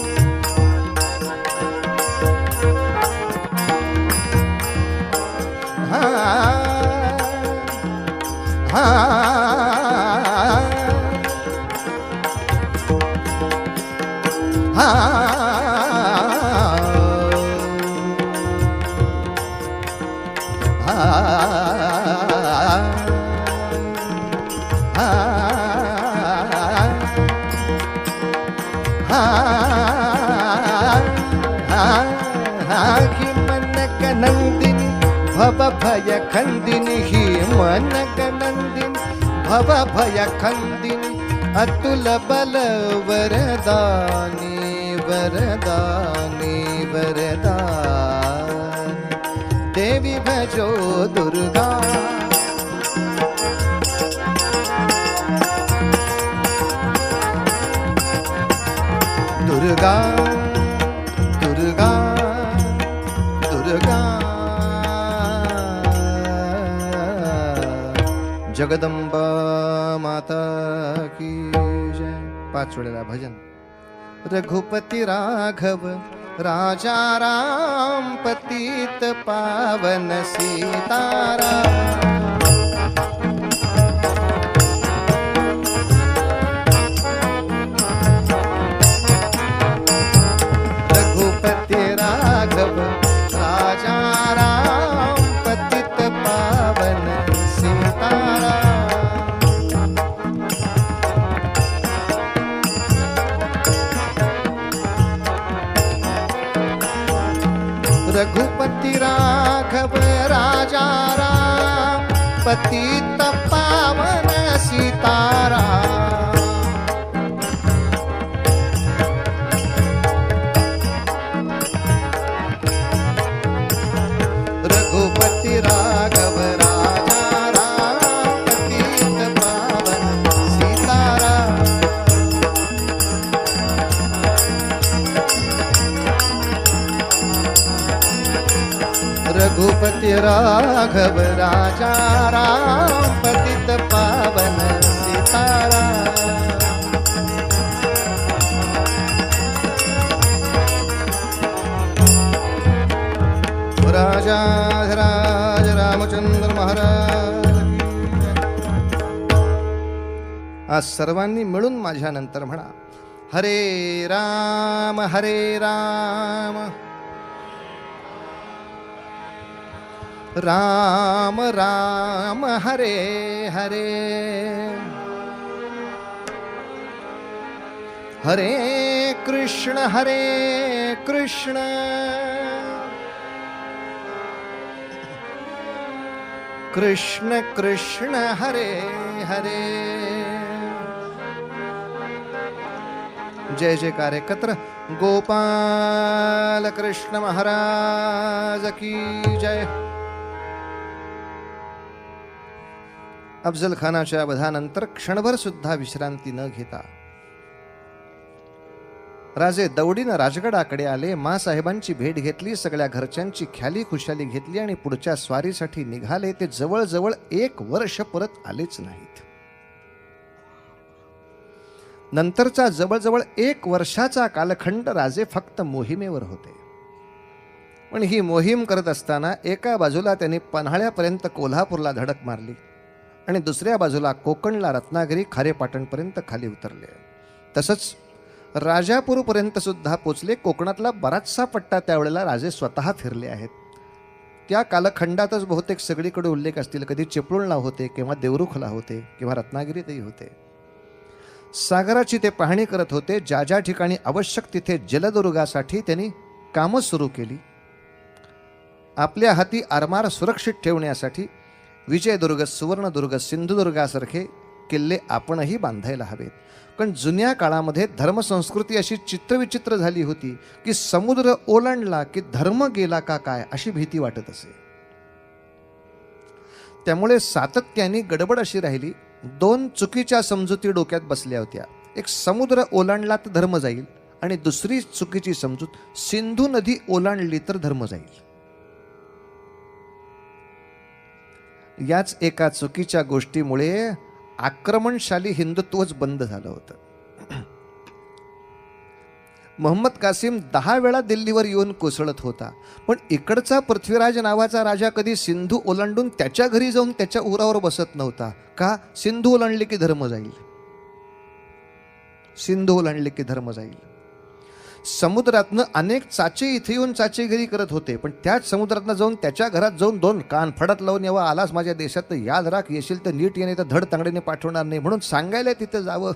हिमनगनंदिनी भव भय खंदिनी, हिमनगनंदिनी भव भय खंदिनी. अतुल बल वरदानी, वरदानी वरदानी. देवी भजो दुर्गा. जगदंबा माता की जय. 5 वेळेला भजन. रघुपती राघव राजा राम पतित पावन सीताराम. रघुपती राघव राजा राम पतित पावन सीताराम. रघुपति राघव राजा राम पतित पावन सीताराम. रघुपति राघव राजा राम पतित पावन सीताराम. रघुपति राघव राजा राम पतित पावन सीताराम. राजाधिराज रामचंद्र महाराज की जय. आज सर्वांनी मिळून माझ्या नंतर म्हणा, हरे राम राम राम हरे हरे, हरे कृष्ण कृष्ण कृष्ण हरे हरे. जय जयकार एकत्र. गोपाल कृष्ण महाराज की जय. अफजल खानाच्या वधानंतर क्षणभर सुद्धा विश्रांती न घेता राजे दौडीनं राजगडाकडे आले. माँसाहेबांची भेट घेतली, सगळ्या घरच्यांची ख्याली खुशाली घेतली आणि पुढच्या स्वारीसाठी निघाले. ते जवळजवळ 1 वर्ष परत आलेच नाहीत. नंतरचा जवळजवळ 1 वर्षाचा कालखंड राजे फक्त मोहिमेवर होते. पण ही मोहीम करत असताना एका बाजूला त्यांनी पन्हाळ्यापर्यंत कोल्हापूरला धडक मारली आणि दुसऱ्या बाजूला कोकणला रत्नागिरी खारेपाटणपर्यंत खाली उतरले. तसंच राजापूरपर्यंत सुद्धा पोचले. कोकणातला बराचसा पट्टा त्यावेळेला राजे स्वतः फिरले आहेत. त्या कालखंडातच बहुतेक सगळीकडे उल्लेख असतील. कधी चिपळूणला होते, किंवा देवरुखला होते, किंवा रत्नागिरीतही होते. सागराची ते पाहणी करत होते. ज्या ज्या ठिकाणी आवश्यक तिथे जलदुर्गासाठी त्यांनी कामं सुरू केली. आपल्या हाती आरमार सुरक्षित ठेवण्यासाठी विजयदुर्ग, सुवर्णदुर्ग, सिंधुदुर्गासारखे किल्ले आपणही बांधायला हवेत. पण जुन्या काळामध्ये धर्मसंस्कृती अशी चित्रविचित्र झाली होती की समुद्र ओलांडला की धर्म गेला का काय अशी भीती वाटत असे. त्यामुळे सातत्याने गडबड अशी राहिली. 2 चुकीच्या समजुती डोक्यात बसल्या होत्या. एक, समुद्र ओलांडला तर धर्म जाईल, आणि दुसरी चुकीची समजूत, सिंधू नदी ओलांडली तर धर्म जाईल. याच एका चुकीच्या गोष्टीमुळे आक्रमणशाली हिंदुत्वच बंद झालं होतं. मोहम्मद कासिम 10 वेळा दिल्लीवर येऊन कोसळत होता, पण इकडचा पृथ्वीराज नावाचा राजा कधी सिंधू ओलांडून त्याच्या घरी जाऊन त्याच्या उरावर बसत नव्हता. का? सिंधू ओलांडली की धर्म जाईल. सिंधू ओलांडली की धर्म जाईल. समुद्रातनं अनेक चाचे इथे येऊन चाचेगिरी करत होते, पण त्याच समुद्रातनं जाऊन त्याच्या घरात जाऊन 2 कान फडत लावून, येवा आलास माझ्या देशात तर याद राख, येशील तर नीट येणे, तर धड तांगडीने पाठवणार नाही म्हणून सांगायला तिथं जावं.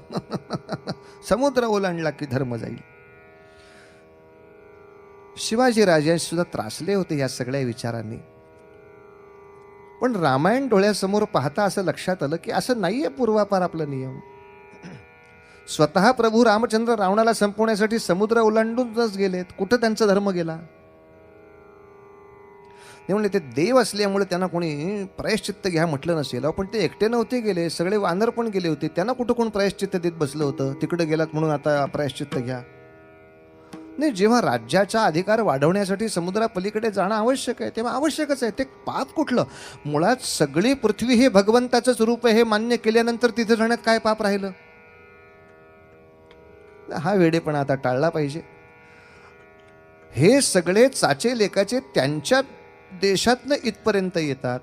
समुद्र ओलांडला की धर्म जाईल. शिवाजी राजे सुद्धा त्रासले होते या सगळ्या विचारांनी. पण रामायण डोळ्यासमोर पाहता असं लक्षात आलं की असं नाहीये पूर्वापार आपला नियम. स्वतः प्रभू रामचंद्र रावणाला संपवण्यासाठी समुद्र ओलांडूनच गेलेत. कुठं त्यांचा धर्म गेला? म्हणले ते देव असल्यामुळे त्यांना कोणी प्रायश्चित्त घ्या म्हटलं नसेल. पण ते एकटे नव्हते गेले, सगळे वानर पण गेले होते. त्यांना कुठं कोण प्रायश्चित्त देत बसलं होतं? तिकडे गेलात म्हणून आता प्रायश्चित्त घ्या. नाही, जेव्हा राज्याचा अधिकार वाढवण्यासाठी समुद्रापलीकडे जाणं आवश्यक आहे तेव्हा आवश्यकच आहे. ते पाप कुठलं? मुळात सगळी पृथ्वी हे भगवंताचंच रूप आहे हे मान्य केल्यानंतर तिथे जाण्यात काय पाप राहिलं? हा वेडेपणा आता टाळला पाहिजे. हे सगळे चाचे लेकाचे त्यांच्या देशातनं इथपर्यंत येतात.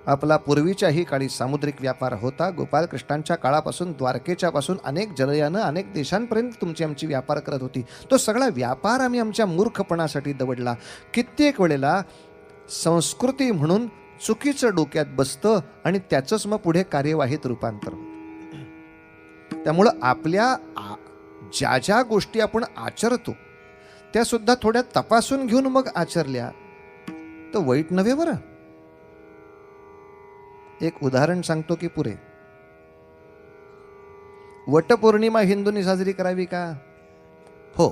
आपला पूर्वीच्याही काळी सामुद्रिक व्यापार होता. गोपालकृष्णांच्या काळापासून, द्वारकेच्या पासून अनेक जलयानं अनेक देशांपर्यंत तुमची आमची व्यापार करत होती. तो सगळा व्यापार आम्ही आमच्या मूर्खपणासाठी दवडला. कित्येक वेळेला संस्कृती म्हणून चुकीचं डोक्यात बसतं आणि त्याचंच मग पुढे कार्यवाहीत रूपांतर होतं. त्यामुळं आपल्या ज्या ज्या गोष्टी आपण आचरतो त्या सुद्धा थोड्या तपासून घेऊन मग आचरल्या तर वाईट नव्हे बरं. एक उदाहरण सांगतो की पुरे. वटपौर्णिमा हिंदूंनी साजरी करावी का? हो.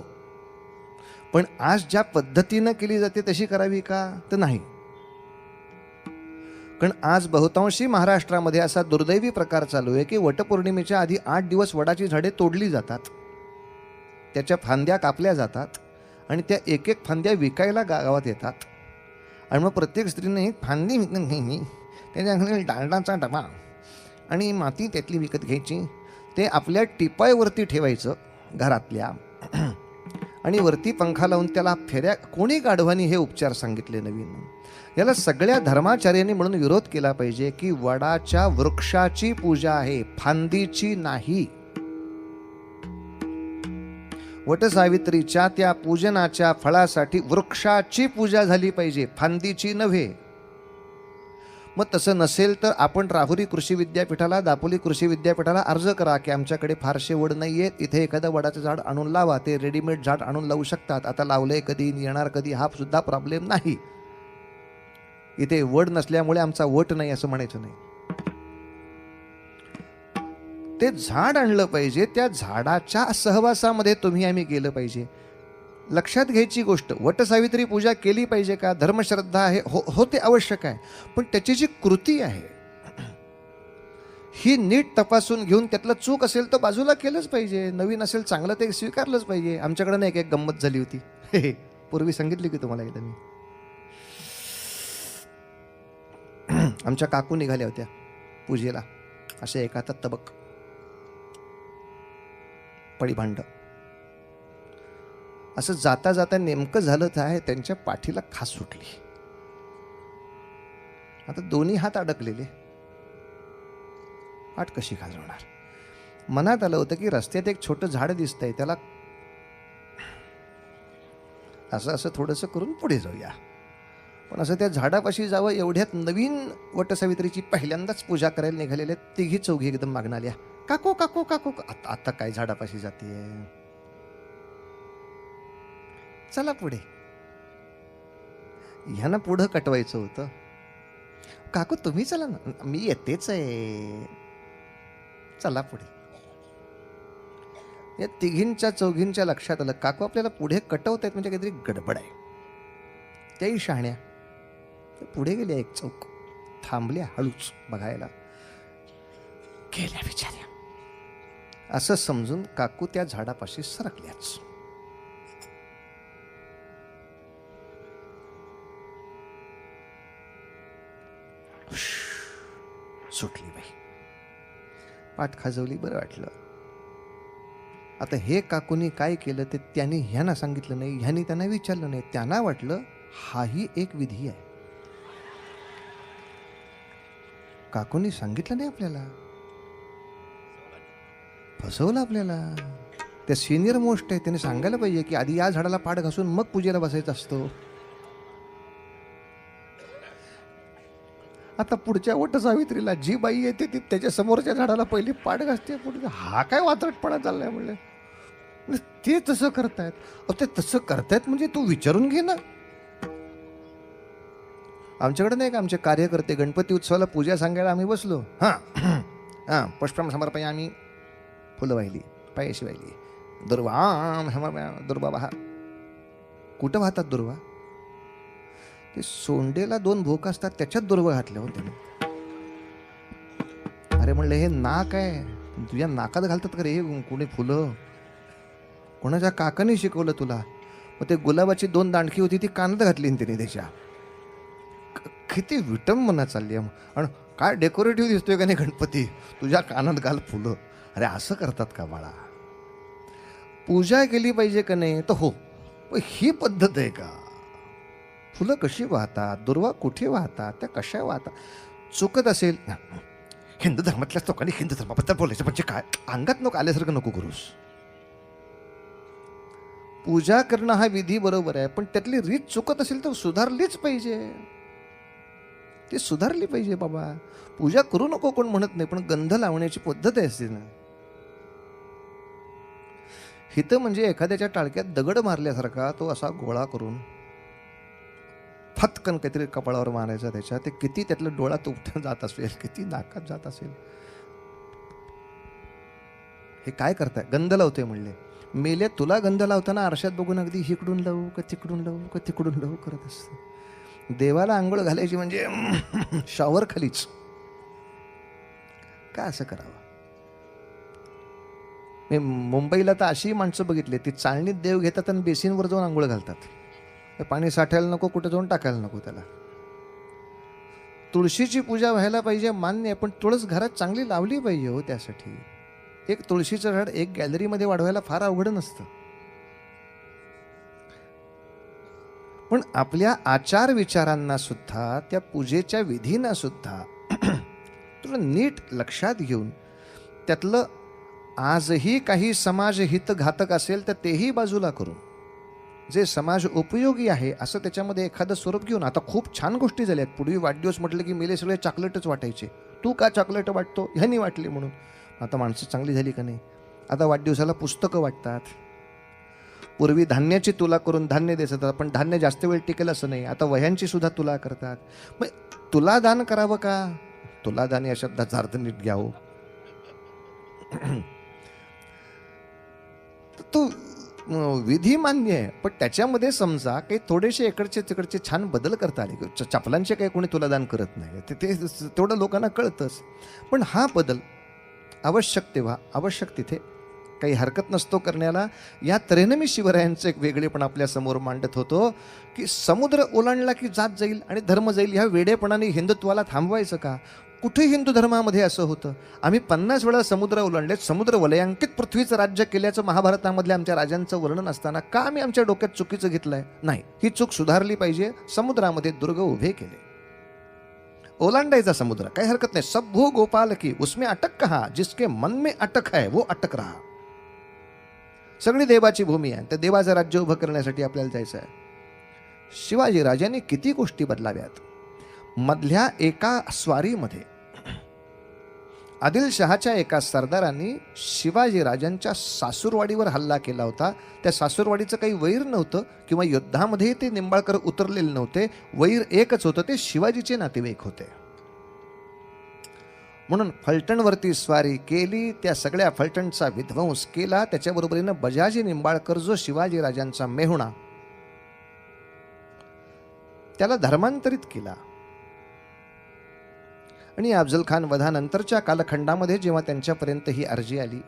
पण आज ज्या पद्धतीनं केली जाते तशी करावी का? तर नाही. कारण आज बहुतांशी महाराष्ट्रामध्ये असा दुर्दैवी प्रकार चालू आहे की वटपौर्णिमेच्या आधी 8 दिवस वडाची झाडे तोडली जातात, त्याच्या फांद्या कापल्या जातात आणि त्या एक एक फांद्या विकायला गावात येतात. आणि मग प्रत्येक स्त्रीने एक फांदी विकत घ्यायची, त्याच्याखाली डालडाचा डबा आणि माती त्यातली विकत घ्यायची, ते आपल्या टिपाईवरती ठेवायचं घरातल्या आणि वरती पंखा लावून त्याला फेऱ्या. कोणी गाढवानी हे उपचार सांगितले नवीन? याला सगळ्या धर्माचार्यांनी म्हणून विरोध केला पाहिजे की वडाच्या वृक्षाची पूजा आहे, फांदीची नाही. वटसावित्रीच्या त्या पूजनाच्या फळासाठी वृक्षाची पूजा झाली पाहिजे, फांदीची नव्हे. मग तसं नसेल तर आपण राहुरी कृषी विद्यापीठाला, दापोली कृषी विद्यापीठाला अर्ज करा की आमच्याकडे फारसे वड नाही आहेत, इथे एखादं वडाचं झाड आणून लावा. ते रेडीमेड झाड आणून लावू शकतात. आता लावलंय कधी, येणार कधी हा सुद्धा प्रॉब्लेम नाही. इथे वड नसल्यामुळे आमचा वट नाही असं म्हणायचं नाही. ते झाड आणलं पाहिजे, त्या झाडाच्या सहवासामध्ये तुम्ही आम्ही गेलं पाहिजे. लक्षात घ्यायची गोष्ट, वटसावित्री पूजा केली पाहिजे का? धर्मश्रद्धा आहे, हो ते आवश्यक आहे. पण त्याची जी कृती आहे ही नीट तपासून घेऊन त्यातलं चूक असेल तर बाजूला केलंच पाहिजे. नवीन असेल चांगलं ते स्वीकारलंच पाहिजे. आमच्याकडे नाही एक गंमत झाली होती पूर्वी सांगितली की तुम्हाला एकदा मी. आमच्या काकू निघाल्या होत्या पूजेला, असे एका हातात तबक, पडी भांड. असं जाता जाता नेमकं झालं तर त्यांच्या पाठीला खास सुटली. आता दोन्ही हात अडकलेले, पाठ कशी घालवणार? मनात आलं होतं की रस्त्यात एक छोटं झाड दिसतंय, त्याला असं असं थोडंसं करून पुढे जाऊया. पण असं त्या झाडापाशी जावं एवढ्यात नवीन वटसावित्रीची पहिल्यांदाच पूजा करायला निघालेल्या तिघी चौघी एकदम मागणं आल्या, काकू काकू काकू. आता काय झाडापाशी जातीये, चला पुढे. ह्यानं पुढं कटवायचं होतं. काकू तुम्ही चला ना, मी येतेच आहे, चला पुढे. या तिघींच्या चौघींच्या लक्षात आलं काकू आपल्याला पुढे कटवत आहेत म्हणजे काहीतरी गडबड आहे. त्याही शहाण्या पुढे गेल्या, एक चौक थांबल्या हळूच बघायला, गेल्या बिचाऱ्या. असं समजून काकू त्या झाडापाशी सरकल्याच. सुटली बाई, पाठ खाजवली, बरं वाटलं. आता हे काकूनी काय केलं ते त्यांनी ह्यांना सांगितलं नाही, ह्यांनी त्यांना विचारलं नाही. त्यांना वाटलं हाही एक विधी आहे. काकूनी सांगितलं नाही आपल्याला, फसवलं आपल्याला. त्या सिनियर मोस्ट आहे, त्याने सांगायला पाहिजे की आधी या झाडाला पाठ घासून मग पूजेला बसायचं असतो. आता पुढच्या वटसावित्रीला जी बाई येते ती त्याच्या समोरच्या झाडाला पहिली पाठ घासते. पुढे हा काय वात्रटपणा चाललाय म्हणलं. ते तसं करतायत. ते तसं करतायत म्हणजे तू विचारून घे ना. आमच्याकडे नाही का आमचे कार्यकर्ते गणपती उत्सवाला पूजा सांगायला आम्ही बसलो, हां पुष्पम समर्पया, आम्ही फुलं वाहिली, पायाशी वाहिली, दुर्वा वाहा. कुठं वाहतात दुर्वा? ते सोंडेला 2 भोक असतात त्याच्यात दुर्वा घातल्या होत्या. अरे म्हणलं हे नाक आहे, तुझ्या नाकात घालतात का रे कोणी फुलं? कोणाच्या काकाने शिकवलं तुला? मग ते गुलाबाची 2 दांडकी होती ती कानात घातली ना तिने त्याच्या. किती विटंबना चालली आहे. आणि काय डेकोरेटिव्ह दिसतोय का नाही गणपती, तुझ्या कानात घाल फुलं. अरे असं करतात का बाळा? पूजा केली पाहिजे का नाही? तर हो, पण ही पद्धत आहे का? फुलं कशी वाहतात, दुर्वा कुठे वाहतात, त्या कशा वाहतात? चुकत असेल, हिंदू धर्मातल्याच लोकांनी हिंदू धर्माबद्दल बोलायचं म्हणजे काय, अंगात नको आल्यासारखं नको करूस. पूजा करणं हा विधी बरोबर आहे, पण त्यातली रीत चुकत असेल तर सुधारलीच पाहिजे. ती सुधारली पाहिजे बाबा. पूजा करू नको कोण म्हणत नाही, पण गंध लावण्याची पद्धत आहे असते ना. हित म्हणजे एखाद्याच्या टाळक्यात दगड मारल्यासारखा तो असा गोळा करून फटकन काहीतरी कपाळावर मारायचा त्याच्या. ते किती त्यातलं डोळ्यात उपटून जात असेल, किती नाकात जात असेल. हे काय करताय? गंध लावतोय म्हणले. मेले तुला गंध लावताना आरशात बघून अगदी इकडून लावू का तिकडून लावू का तिकडून लावू करत असते. देवाला आंघोळ घालायची म्हणजे शॉवर खालीच. का असं करावं? मी मुंबईला तर अशी माणसं बघितली, ती चाळणीत देव घेतात आणि बेसिनवर जाऊन आंघोळ घालतात. पाणी साठायला नको, कुठं जाऊन टाकायला नको त्याला. तुळशीची पूजा व्हायला पाहिजे मान्य आहे, पण तुळस घरात चांगली लावली पाहिजे हो. त्यासाठी एक तुळशीचं झाड एक गॅलरीमध्ये वाढवायला फार अवघड नसतं. पण आपल्या आचार विचारांना सुद्धा, त्या पूजेच्या विधींना सुद्धा थोडं नीट लक्षात घेऊन, त्यातलं आजही काही समाज हितघातक असेल तर तेही बाजूला करून, जे समाज उपयोगी आहे असं त्याच्यामध्ये एखादं स्वरूप घेऊन. आता खूप छान गोष्टी झाल्यात. पूर्वी वाढदिवस म्हटलं की मेले सगळे चॉकलेटच वाटायचे. तू का चॉकलेट वाटतो? ह्यानी वाटली म्हणून. आता माणसं चांगली झाली का नाही? आता वाढदिवसाला पुस्तकं वाटतात. पूर्वी धान्याची तुला करून धान्य देतात, पण धान्य जास्त वेळ टिकेल असं नाही. आता वह्यांची सुद्धा तुला करतात. मग तुला दान करावं का? तुला दान या शब्दाचा अर्थ नीट घ्यावं. तो विधी मान्य आहे, पण त्याच्यामध्ये समजा काही थोडेसे इकडचे तिकडचे छान बदल करता आले. चपलांचे काही कोणी तुला दान करत नाही, ते तेवढं लोकांना कळतंच. पण हा बदल आवश्यक तेव्हा आवश्यक तिथे काही हरकत नसतो करण्याला. या तऱ्हेनं मी शिवरायांचं एक वेगळेपण आपल्या समोर मांडत होतो की समुद्र ओलांडला की जात जाईल आणि धर्म जाईल. ह्या वेडेपणाने हिंदुत्वाला थांबवायचं का? कुठे हिंदू धर्मामध्ये असं होतं? आम्ही 50 वेळा समुद्र ओलांडले, समुद्र वलयांकित पृथ्वीचं राज्य केल्याचं महाभारतामधल्या आमच्या राजांचं वर्णन असताना का आम्ही आमच्या डोक्यात चुकीचं घेतलंय? नाही, ही चूक सुधारली पाहिजे. समुद्रामध्ये दुर्ग उभे केले, ओलांडायचा समुद्र, काही हरकत नाही. सब भू गोपाल की उसमें अटक कहा, जिसके मन में अटक है वो अटक रहा. सगळी देवाची भूमी आहे, त्या देवाचं राज्य उभं करण्यासाठी आपल्याला जायचं आहे. शिवाजी राजांनी किती गोष्टी बदलाव्यात. मधल्या एका स्वारीमध्ये आदिलशहाच्या एका सरदारांनी शिवाजी राजांच्या सासूरवाडीवर हल्ला केला होता. त्या सासूरवाडीचं काही वैर नव्हतं किंवा युद्धामध्ये ते निंबाळकर उतरलेले नव्हते. वैर एकच होतं, ते शिवाजीचे नातेवाईक होते. म्हणून फलटणवरती स्वारी केली, त्या सगळ्या फलटणचा विध्वंस केला. त्याच्याबरोबरीनं बजाजी निंबाळकर जो शिवाजी राजांचा मेहुणा, त्याला धर्मांतरित केला. आणि अफजल खान वधानंतरच्या कालखंडामध्ये जेव्हा त्यांच्यापर्यंत ही अर्जी आली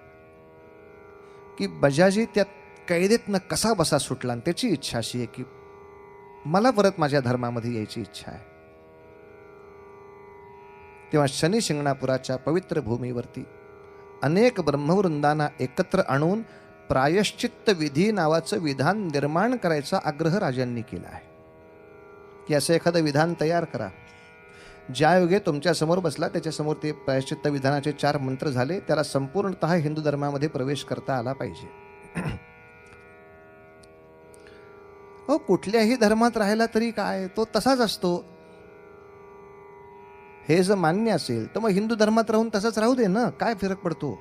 की बजाजी त्या कैदेतनं कसा बसा सुटला, आणि त्याची इच्छा अशी आहे की मला परत माझ्या धर्मामध्ये यायची इच्छा आहे, तेव्हा शनी शिंगणापुराच्या पवित्र भूमीवरती अनेक ब्रह्मवृंदांना एकत्र आणून प्रायश्चित्त विधी नावाचं विधान निर्माण करायचा आग्रह राजांनी केला आहे की असं एखादं विधान तयार करा. ज्या योगे तुमच्या समोर बसला त्याच्यासमोर ते प्रायश्चित्त विधानाचे 4 मंत्र झाले, त्याला संपूर्णतः हिंदू धर्मामध्ये प्रवेश करता आला पाहिजे. हो, कुठल्याही धर्मात राहिला तरी काय, तो तसाच असतो. हे जर मान्य असेल तर मग हिंदू धर्मात राहून तसाच राहू दे ना, काय फरक पडतो?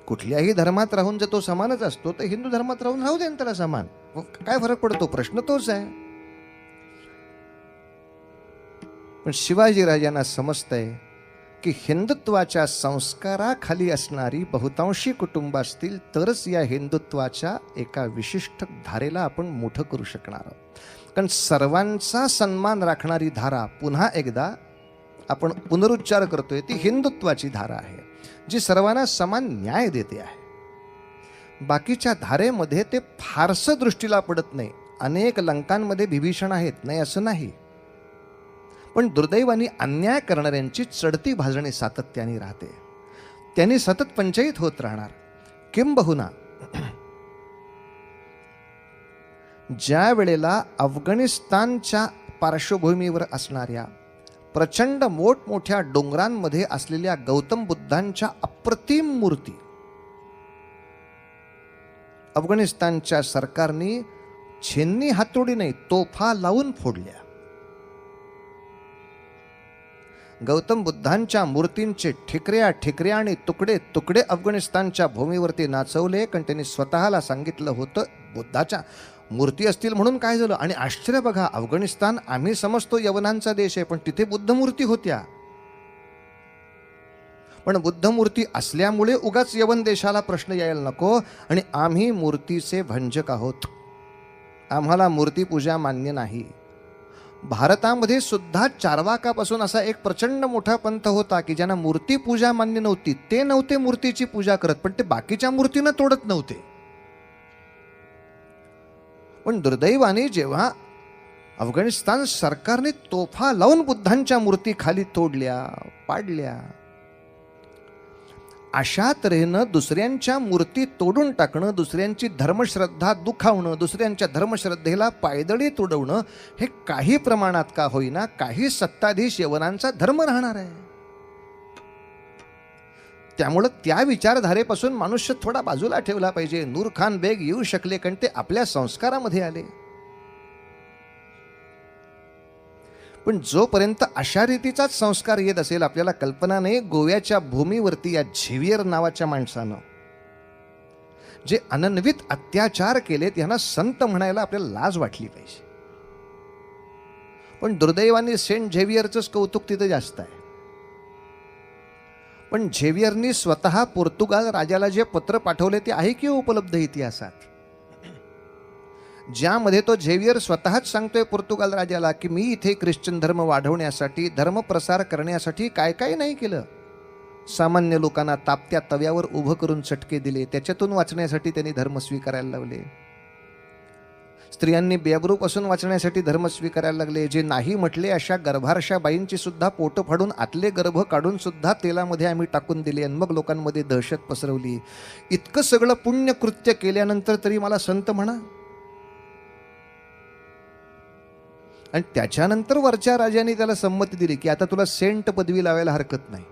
कुठल्याही धर्मात राहून जर तो समानच असतो तर हिंदू धर्मात राहून राहू दे ना त्याला समान, काय फरक पडतो? प्रश्न तोच आहे. पण शिवाजी राजांना समजतंय की हिंदुत्वाच्या संस्काराखाली असणारी बहुतांशी कुटुंब असतील तरच या हिंदुत्वाच्या एका विशिष्ट धारेला आपण मोठं करू शकणार आहोत. कारण सर्वांचा सन्मान राखणारी धारा, पुन्हा एकदा आपण पुनरुच्चार करतोय, ती हिंदुत्वाची धारा आहे जी सर्वांना समान न्याय देते आहे. बाकीच्या धारेमध्ये ते फारसं दृष्टीला पडत नाही. अनेक लंकांमध्ये विभीषण आहेत, नाही असं नाही, पण दुर्दैवाने अन्याय करणाऱ्यांची चढती भाजणी सातत्याने राहते. त्यांनी सतत पंचायत होत राहणार. किंबहुना ज्या वेळेला अफगाणिस्तानच्या पार्श्वभूमीवर असणाऱ्या प्रचंड मोठमोठ्या डोंगरांमध्ये असलेल्या गौतम बुद्धांच्या अप्रतिम मूर्ती अफगाणिस्तानच्या सरकारने छेन्नी हातोडीने तोफा लावून फोडल्या. गौतम बुद्धांच्या मूर्तींचे ठिकऱ्या आणि तुकडे तुकडे अफगाणिस्तानच्या भूमीवरती नाचवले, कारण त्यांनी स्वतःला सांगितलं होतं बुद्धाच्या मूर्ती असतील म्हणून काय झालं. आणि आश्चर्य बघा, अफगाणिस्तान आम्ही समजतो यवनांचा देश आहे, पण तिथे बुद्ध मूर्ती होत्या. पण बुद्ध मूर्ती असल्यामुळे उगाच यवन देशाला प्रश्न यायला नको. आणि आम्ही मूर्तीचे भंजक आहोत, आम्हाला मूर्तीपूजा मान्य नाही. भारतामध्ये सुद्धा चार्वाकापासून असा एक प्रचंड मोठा पंथ होता की ज्यांना मूर्तीपूजा मान्य नव्हती. ते नव्हते मूर्तीची पूजा करत, पण ते बाकीच्या मूर्तीनं तोडत नव्हते. पण दुर्दैवाने जेव्हा अफगाणिस्तान सरकारने तोफा लावून बुद्धांच्या मूर्ती खाली तोडल्या, पाडल्या, अशा तऱ्हेनं दुसऱ्यांच्या मूर्ती तोडून टाकणं, दुसऱ्यांची धर्मश्रद्धा दुखावणं, दुसऱ्यांच्या धर्मश्रद्धेला पायदळी तुडवणं, हे काही प्रमाणात का होईना काही सत्ताधीश यवनांचा धर्म राहणार आहे. त्यामुळं त्या विचारधारेपासून मनुष्य थोडा बाजूला ठेवला पाहिजे. नूरखान बेग येऊ शकले कारण ते आपल्या संस्कारामध्ये आले, पण जोपर्यंत अशा रीतीचाच संस्कार येत असेल, आपल्याला कल्पना नाही गोव्याच्या भूमीवरती या झेवियर नावाच्या माणसानं जे अनन्वित अत्याचार केलेत यांना संत म्हणायला आपल्याला लाज वाटली पाहिजे. पण दुर्दैवाने सेंट झेवियरचंच कौतुक तिथं जास्त आहे. पण झेवियरनी स्वतः पोर्तुगाल राजाला जे पत्र पाठवले ते आहे की उपलब्ध इतिहासात, ज्यामध्ये तो झेवियर स्वतःच सांगतोय पोर्तुगाल राजाला की मी इथे ख्रिश्चन धर्म वाढवण्यासाठी, धर्मप्रसार करण्यासाठी काय काय नाही केलं. सामान्य लोकांना तापत्या तव्यावर उभं करून चटके दिले, त्याच्यातून वाचण्यासाठी त्यांनी धर्म स्वीकारायला लावले. स्त्रियांनी बेबरूपासून वाचण्यासाठी धर्म स्वीकारायला लागले. जे नाही म्हटले अशा गर्भारशा बाईंची सुद्धा पोट फाडून आतले गर्भ काढून सुद्धा तेलामध्ये आम्ही टाकून दिले आणि मग लोकांमध्ये दहशत पसरवली. इतकं सगळं पुण्यकृत्य केल्यानंतर तरी मला संत म्हणा. आणि त्याच्यानंतर वरच्या राजाने त्याला संमती दिली की आता तुला सेंट पदवी लावायला हरकत नाही.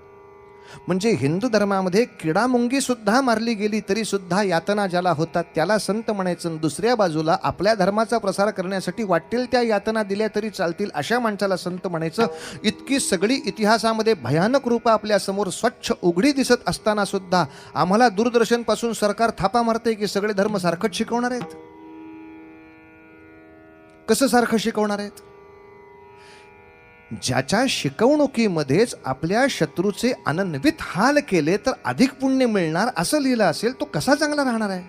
म्हणजे हिंदू धर्मामध्ये किडामुंगी सुद्धा मारली गेली तरी सुद्धा यातना ज्याला होतात त्याला संत म्हणायचं. दुसऱ्या बाजूला आपल्या धर्माचा प्रसार करण्यासाठी वाटेल त्या यातना दिल्या तरी चालतील अशा माणसाला संत म्हणायचं. इतकी सगळी इतिहासामध्ये भयानक रूपं आपल्या समोर स्वच्छ उघडी दिसत असताना सुद्धा आम्हाला दूरदर्शन पासून सरकार थापा मारते की सगळे धर्म सारखंच शिकवणार आहेत. कसं सारखं शिकवणार आहेत? ज्याच्या शिकवणुकीमध्येच आपल्या शत्रूचे अनन्वित हाल केले तर अधिक पुण्य मिळणार असं लिहिलं असेल, तो कसा चांगला राहणार आहे?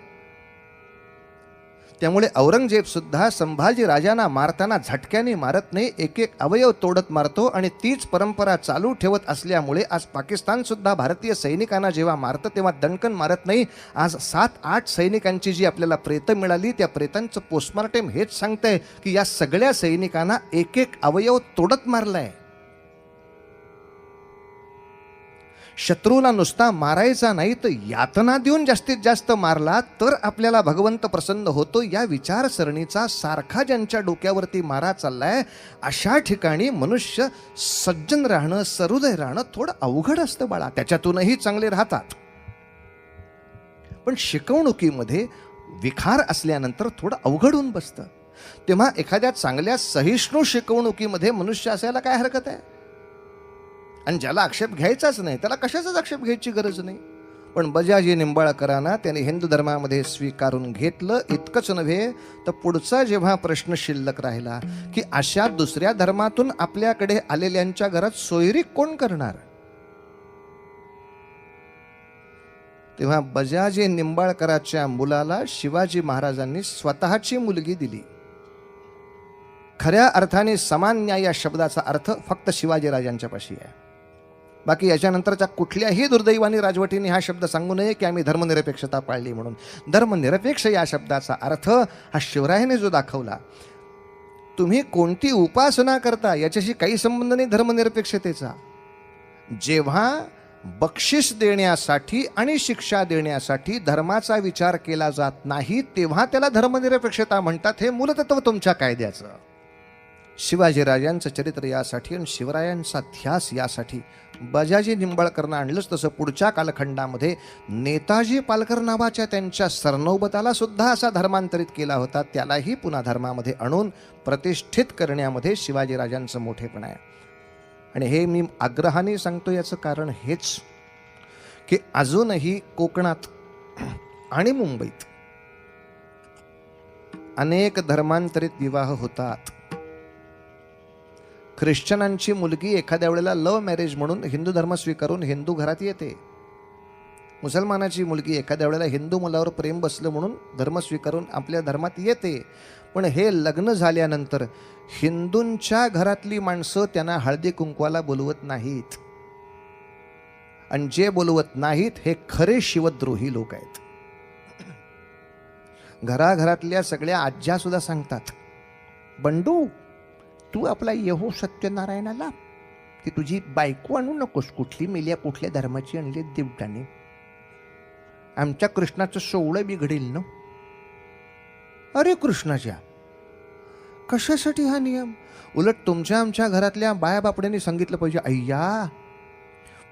त्यामुळे औरंगजेब सुद्धा संभाजी राजांना मारताना झटक्याने मारत नाही, एक एक अवयव तोडत मारतो. आणि तीच परंपरा चालू ठेवत असल्यामुळे आज पाकिस्तान सुद्धा भारतीय सैनिकांना जेव्हा मारतं तेव्हा दणकन मारत नाही. आज 7-8 सैनिकांची जी आपल्याला प्रेतं मिळाली त्या प्रेतांचं पोस्टमार्टम हेच सांगतंय की या सगळ्या सैनिकांना एक एक अवयव तोडत मारलाय. शत्रूला नुसता मारायचा नाही तर यातना देऊन जास्तीत जास्त मारला तर आपल्याला भगवंत प्रसन्न होतो. या विचारसरणीचा सारखा ज्यांच्या डोक्यावरती मारा चाललाय अशा ठिकाणी मनुष्य सज्जन राहणं, सहृदय राहणं थोडं अवघड असतं बाळा. त्याच्यातूनही चांगले राहतात, पण शिकवणुकीमध्ये विखार असल्यानंतर थोडं अवघड होऊन बसतं. तेव्हा एखाद्या चांगल्या सहिष्णू शिकवणुकीमध्ये मनुष्य असायला काय हरकत आहे? आणि ज्याला आक्षेप घ्यायचाच नाही त्याला कशाचाच आक्षेप घ्यायची गरज नाही. पण बजाजी निंबाळकरांना त्याने हिंदू धर्मामध्ये स्वीकारून घेतलं. इतकंच नव्हे तर पुढचा जेव्हा प्रश्न शिल्लक राहिला की अशा दुसऱ्या धर्मातून आपल्याकडे आलेल्यांच्या घरात सोयरी कोण करणार, तेव्हा बजाजी निंबाळकराच्या मुलाला शिवाजी महाराजांनी स्वतःची मुलगी दिली. खऱ्या अर्थाने समान न्याय या शब्दाचा अर्थ फक्त शिवाजी राजांच्या पाशी आहे. बाकी याच्यानंतरच्या कुठल्याही दुर्दैवानी राजवटीने हा शब्द सांगू नये की आम्ही धर्मनिरपेक्षता पाळली म्हणून. धर्मनिरपेक्ष या शब्दाचा अर्थ हा शिवरायाने जो दाखवला, तुम्ही कोणती उपासना करता याच्याशी काही संबंध नाही धर्मनिरपेक्षतेचा. जेव्हा बक्षीस देण्यासाठी आणि शिक्षा देण्यासाठी धर्माचा विचार केला जात नाही तेव्हा त्याला धर्मनिरपेक्षता म्हणतात. हे मूलतत्व तुमच्या कायद्याचं. शिवाजीराजांचं चरित्र यासाठी आणि शिवरायांचा ध्यास यासाठी बजाजी निंबाळकरनं आणलंच. तसं पुढच्या कालखंडामध्ये नेताजी पालकर नावाच्या त्यांच्या सरनौबताला सुद्धा असा धर्मांतरित केला होता. त्यालाही पुन्हा धर्मामध्ये आणून प्रतिष्ठित करण्यामध्ये शिवाजीराजांचं मोठेपण आहे. आणि हे मी आग्रहाने सांगतो, याचं कारण हेच की अजूनही कोकणात आणि मुंबईत अनेक धर्मांतरित विवाह होतात. ख्रिश्चनांची मुलगी एखाद्या वेळेला लव्ह मॅरेज म्हणून हिंदू धर्म स्वीकारून हिंदू घरात येते. मुसलमानाची मुलगी एखाद्या वेळेला हिंदू मुलावर प्रेम बसलं म्हणून धर्म स्वीकारून आपल्या धर्मात येते. पण हे लग्न झाल्यानंतर हिंदूंच्या घरातली माणसं त्यांना हळदी कुंकवाला बोलवत नाहीत. आणि जे बोलवत नाहीत हे खरे शिवद्रोही लोक आहेत. घराघरातल्या सगळ्या आज्या सुद्धा सांगतात, बंडू तू आपला येहो सत्यनारायणाला की तुझी बायको आणू नकोस, कुठली मेल्या कुठल्या धर्माची आणली देवटाने, आमच्या कृष्णाचं सोवळं बिघडेल ना. अरे कृष्णाच्या कशासाठी हा नियम? उलट तुमच्या आमच्या घरातल्या बाया बापड्यांनी सांगितलं पाहिजे, अय्या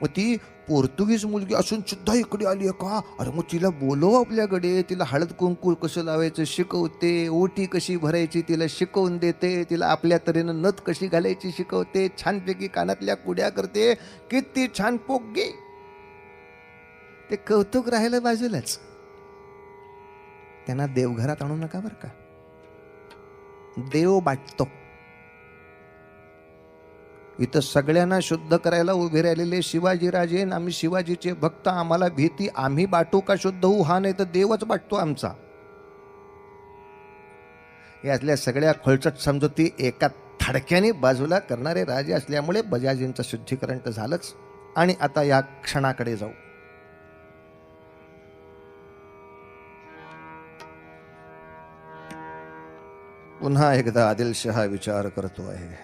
मग ती पोर्तुगीज मुलगी असून सुद्धा इकडे आली आहे का? अरे मग तिला बोलव आपल्याकडे, तिला हळद कुंकू कसं लावायचं शिकवते, ओटी कशी भरायची तिला शिकवून देते, तिला आपल्या तऱ्हेनं नथ कशी घालायची शिकवते, छानपैकी कानातल्या कुड्या करते, किती छान पोगगी. ते कौतुक राहिलं बाजूलाच. त्यांना देवघरात आणू नका बरं का. देव बाटतो. इथं सगळ्यांना शुद्ध करायला उभे राहिलेले शिवाजीराजे, आम्ही शिवाजीचे भक्त, आम्हाला भीती, आम्ही बाटू का शुद्ध होऊ? हा नाही तर देवच बाटतो आमचा. यातल्या सगळ्या खोलचट समजुती एका थडक्याने बाजूला करणारे राजे असल्यामुळे बजाजींचं शुद्धीकरण तर झालंच. आणि आता या क्षणाकडे जाऊ. पुन्हा एकदा आदिलशहा विचार करतो आहे.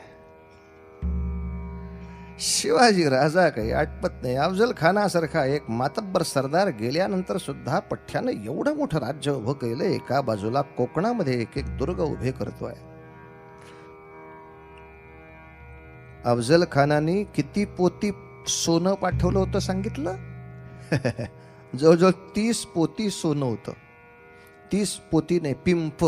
शिवाजी राजा काही आटपत नाही. अफजल खानासारखा एक मातब्बर सरदार गेल्यानंतर सुद्धा पठ्यानं एवढं मोठं राज्य उभं केलं. एका बाजूला कोकणामध्ये एक एक दुर्ग उभे करतोय. अफजल खानाने किती पोती सोनं पाठवलं होतं सांगितलं? जवळजवळ 30 पोती सोनं होतं. 30 पोती नाही, पिंप.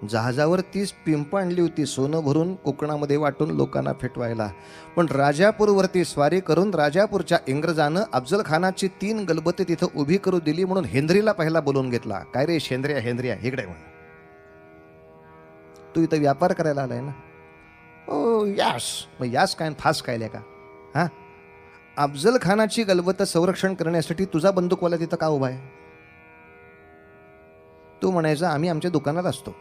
जहाजावर 30 पिंप आणली होती सोनं भरून कोकणामध्ये वाटून लोकांना फेटवायला. पण राजापूरवरती स्वारी करून राजापूरच्या इंग्रजानं अफजल खानाची 3 गलबते तिथं उभी करू दिली. म्हणून हेंद्रीला पहिला बोलवून घेतला. काय रे शेंद्र्या हेंद्र्या इकडे म्हण, तू इथं व्यापार करायला आलाय ना? ओ यास. मग यास काय फास काय का? हा, अफजल खानाची गलबत संरक्षण करण्यासाठी तुझा बंदूकवाला तिथं का उभा आहे? तू म्हणायचं आम्ही आमच्या दुकानात असतो,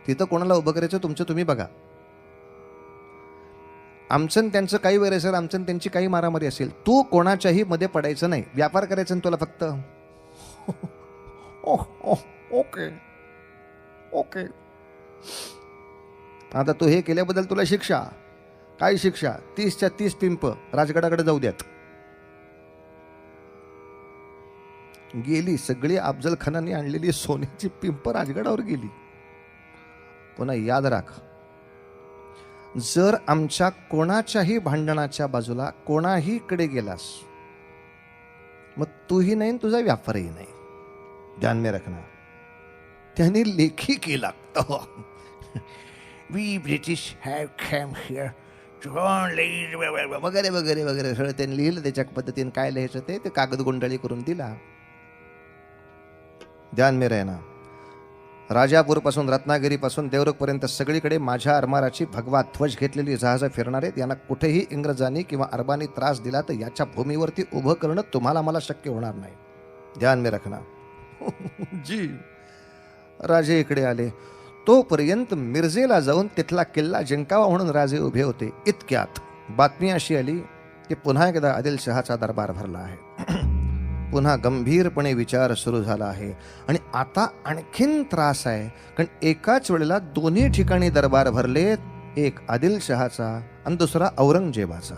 तिथं कोणाला उभं करायचं तुमचं तुम्ही बघा. आमचं त्यांचं काही वेळ असेल, आमचं त्यांची काही मारामारी असेल, तू कोणाच्याही मध्ये पडायचं नाही. व्यापार करायचं ना तुला फक्त. Okay okay. आता तू हे केल्याबद्दल तुला शिक्षा. काय शिक्षा? 30च्या 30 पिंप राजगडाकडे जाऊ द्यात. गेली सगळी अफजल खानाने आणलेली सोन्याची पिंप राजगडावर गेली. पुन्हा याद राख, जर आमच्या कोणाच्याही भांडणाच्या बाजूला कोणाही कडे गेलास मग तूही नाही तुझा व्यापारही नाही. ध्यान में रखना. त्यांनी लेखी केला. We British have come here वगैरे वगैरे वगैरे सगळं त्यांनी लिहिलं. त्याच्या पद्धतीने काय लिहायचं ते कागद गुंडाळी करून दिला. ध्यान में रहना. राजापूरपासून रत्नागिरीपासून देवरुखपर्यंत सगळीकडे माझ्या आरमाराची भगवा ध्वज घेतलेली जहाजं फिरणार आहेत. यांना कुठेही इंग्रजांनी किंवा अरबांनी त्रास दिला तर याच्या भूमीवरती उभं करणं तुम्हाला मला शक्य होणार नाही. ध्यान में रखना. जी. राजे इकडे आले. तोपर्यंत मिरजेला जाऊन तिथला किल्ला जिंकावा म्हणून राजे उभे होते. इतक्यात बातमी अशी आली की पुन्हा एकदा आदिलशहाचा दरबार भरला आहे. पुन्हा गंभीरपणे विचार सुरू झाला आहे आणि आता आणखीन त्रास आहे, कारण एकाच वेळेला दोन्ही ठिकाणी दरबार भरले, एक आदिलशहाचा आणि दुसरा औरंगजेबाचा.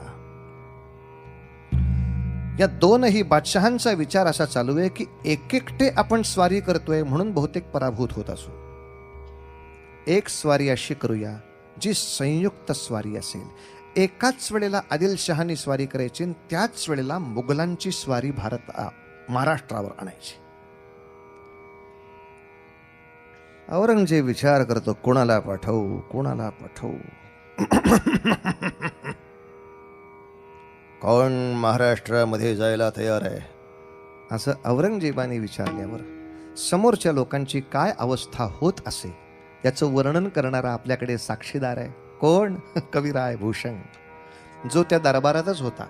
या दोनही बादशहांचा विचार असा चालू आहे की एकटे आपण स्वारी करतोय म्हणून बहुतेक पराभूत होत असू. एक स्वारी अशी करूया जी संयुक्त स्वारी असेल. एकाच वेळेला आदिलशहानी स्वारी करायची आणि त्याच वेळेला मुघलांची स्वारी महाराष्ट्रावर आणायची. औरंगजेब विचार करतो, कोणाला पाठवू कोणाला पाठवू. कोण महाराष्ट्रामध्ये जायला तयार आहे, असं औरंगजेबाने विचारल्यावर समोरच्या लोकांची काय अवस्था होत असे याचं वर्णन करणारा आपल्याकडे साक्षीदार आहे. कोण? कविराय भूषण, जो त्या दरबारातच होता.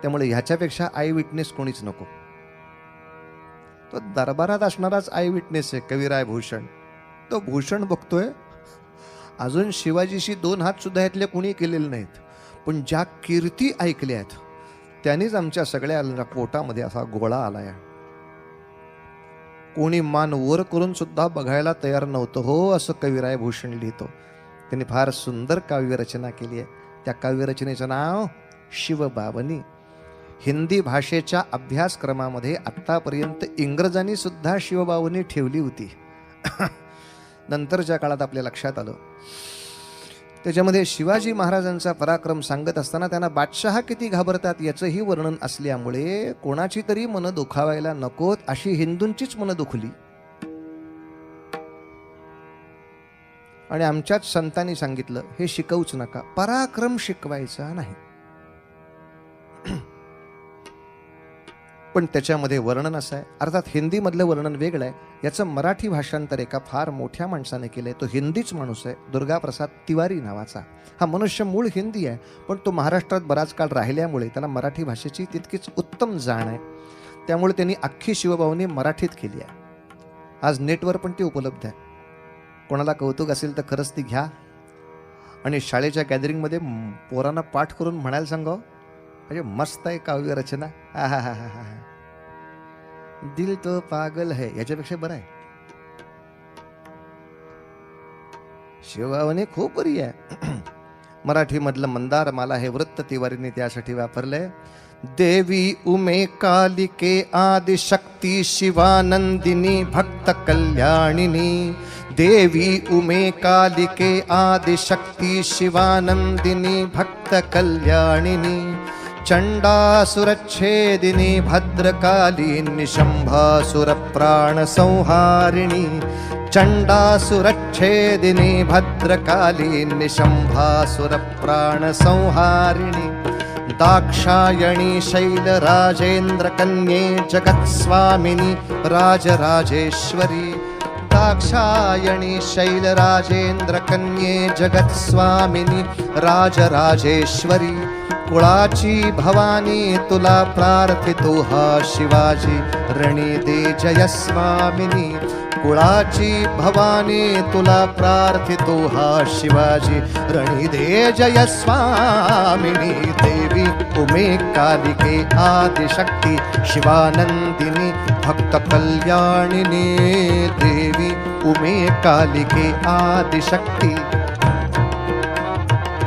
त्यामुळे ह्याच्यापेक्षा आय विटनेस कोणीच नको. तो दरबारात असणाराच आय विटनेस आहे कविराय भूषण. तो भूषण बघतोय, अजून शिवाजीशी 2 हात सुद्धा यातले कोणी केलेले नाहीत, पण ज्या कीर्ती ऐकल्या आहेत त्यांनीच आमच्या सगळ्या पोटामध्ये असा गोळा आलाय. कोणी मान वर करून सुद्धा बघायला तयार नव्हतं हो, असं कविराय भूषण लिहितो. त्यांनी फार सुंदर काव्यरचना केली आहे. त्या काव्यरचनेचं नाव शिवबावनी. हिंदी भाषेच्या अभ्यासक्रमामध्ये आत्तापर्यंत इंग्रजांनी सुद्धा शिवबावनी ठेवली होती. नंतरच्या काळात आपल्या लक्षात आलं, त्याच्यामध्ये शिवाजी महाराजांचा पराक्रम सांगत असताना त्यांना बादशहा किती घाबरतात याचंही वर्णन असल्यामुळे कोणाची तरी मनं दुखावायला नकोत अशी हिंदूंचीच मनं दुखली. आणि आमच्याच संतांनी सांगितलं, हे शिकवूच नका, पराक्रम शिकवायचा नाही. पण त्याच्यामध्ये वर्णन असं आहे, अर्थात हिंदीमधलं वर्णन वेगळं आहे. याचं मराठी भाषांतर एका फार मोठ्या माणसाने केलंय. तो हिंदीच माणूस आहे, दुर्गाप्रसाद तिवारी नावाचा. हा मनुष्य मूळ हिंदी आहे, पण तो महाराष्ट्रात बराच काळ राहिल्यामुळे त्याला मराठी भाषेची तितकीच उत्तम जाण आहे. त्यामुळे त्यांनी अख्खी शिवबावनी मराठीत केली आहे. आज नेटवर पण ती उपलब्ध आहे. कोणाला कौतुक असेल तर खरंच ती घ्या आणि शाळेच्या गॅदरिंगमध्ये पोरांना पाठ करून म्हणायला सांगा, म्हणजे मस्त आहे काव्य रचना. हा हा हा हा हा, दिल तो पागल है, याच्यापेक्षा बरं आहे. शिवबावनी खूप बरी आहे. मराठीमधलं मंदार माला हे वृत्त तिवारीने त्यासाठी वापरलंय. देवी उमे कालिके आदिशक्ती शिवानंदिनी भक्त कल्याणिनी. देवी उमे कालिके आदिशक्ती शिवानंदिनी भक्त कल्याणिनी. चंडासुरच्छेदिनी भद्रकाली निशंभासुर प्राण संहारिणी. चंडासुरच्छेदिनी भद्रकाली निशंभासुर प्राण संहारिणी. दाक्षायणी शैलराजेंद्र कन्ये जगत्स्वामिनी राजराजेश्वरी. दाक्षायणी शैलराजेंद्र कन्ये जगत्स्वामिनी राजराजेश्वरी. कुळाची भवानी तुला प्रार्थितो हा शिवाजी रणी दे जय स्वामिनी. कुळाची भवानी तुला प्रार्थितो हा शिवाजी रणी दे जय स्वामिनी. देवी उमे कालिके आदिशक्ती शिवानंदिनी भक्त कल्याणिनी. देवी उमे कालिके आदिशक्ती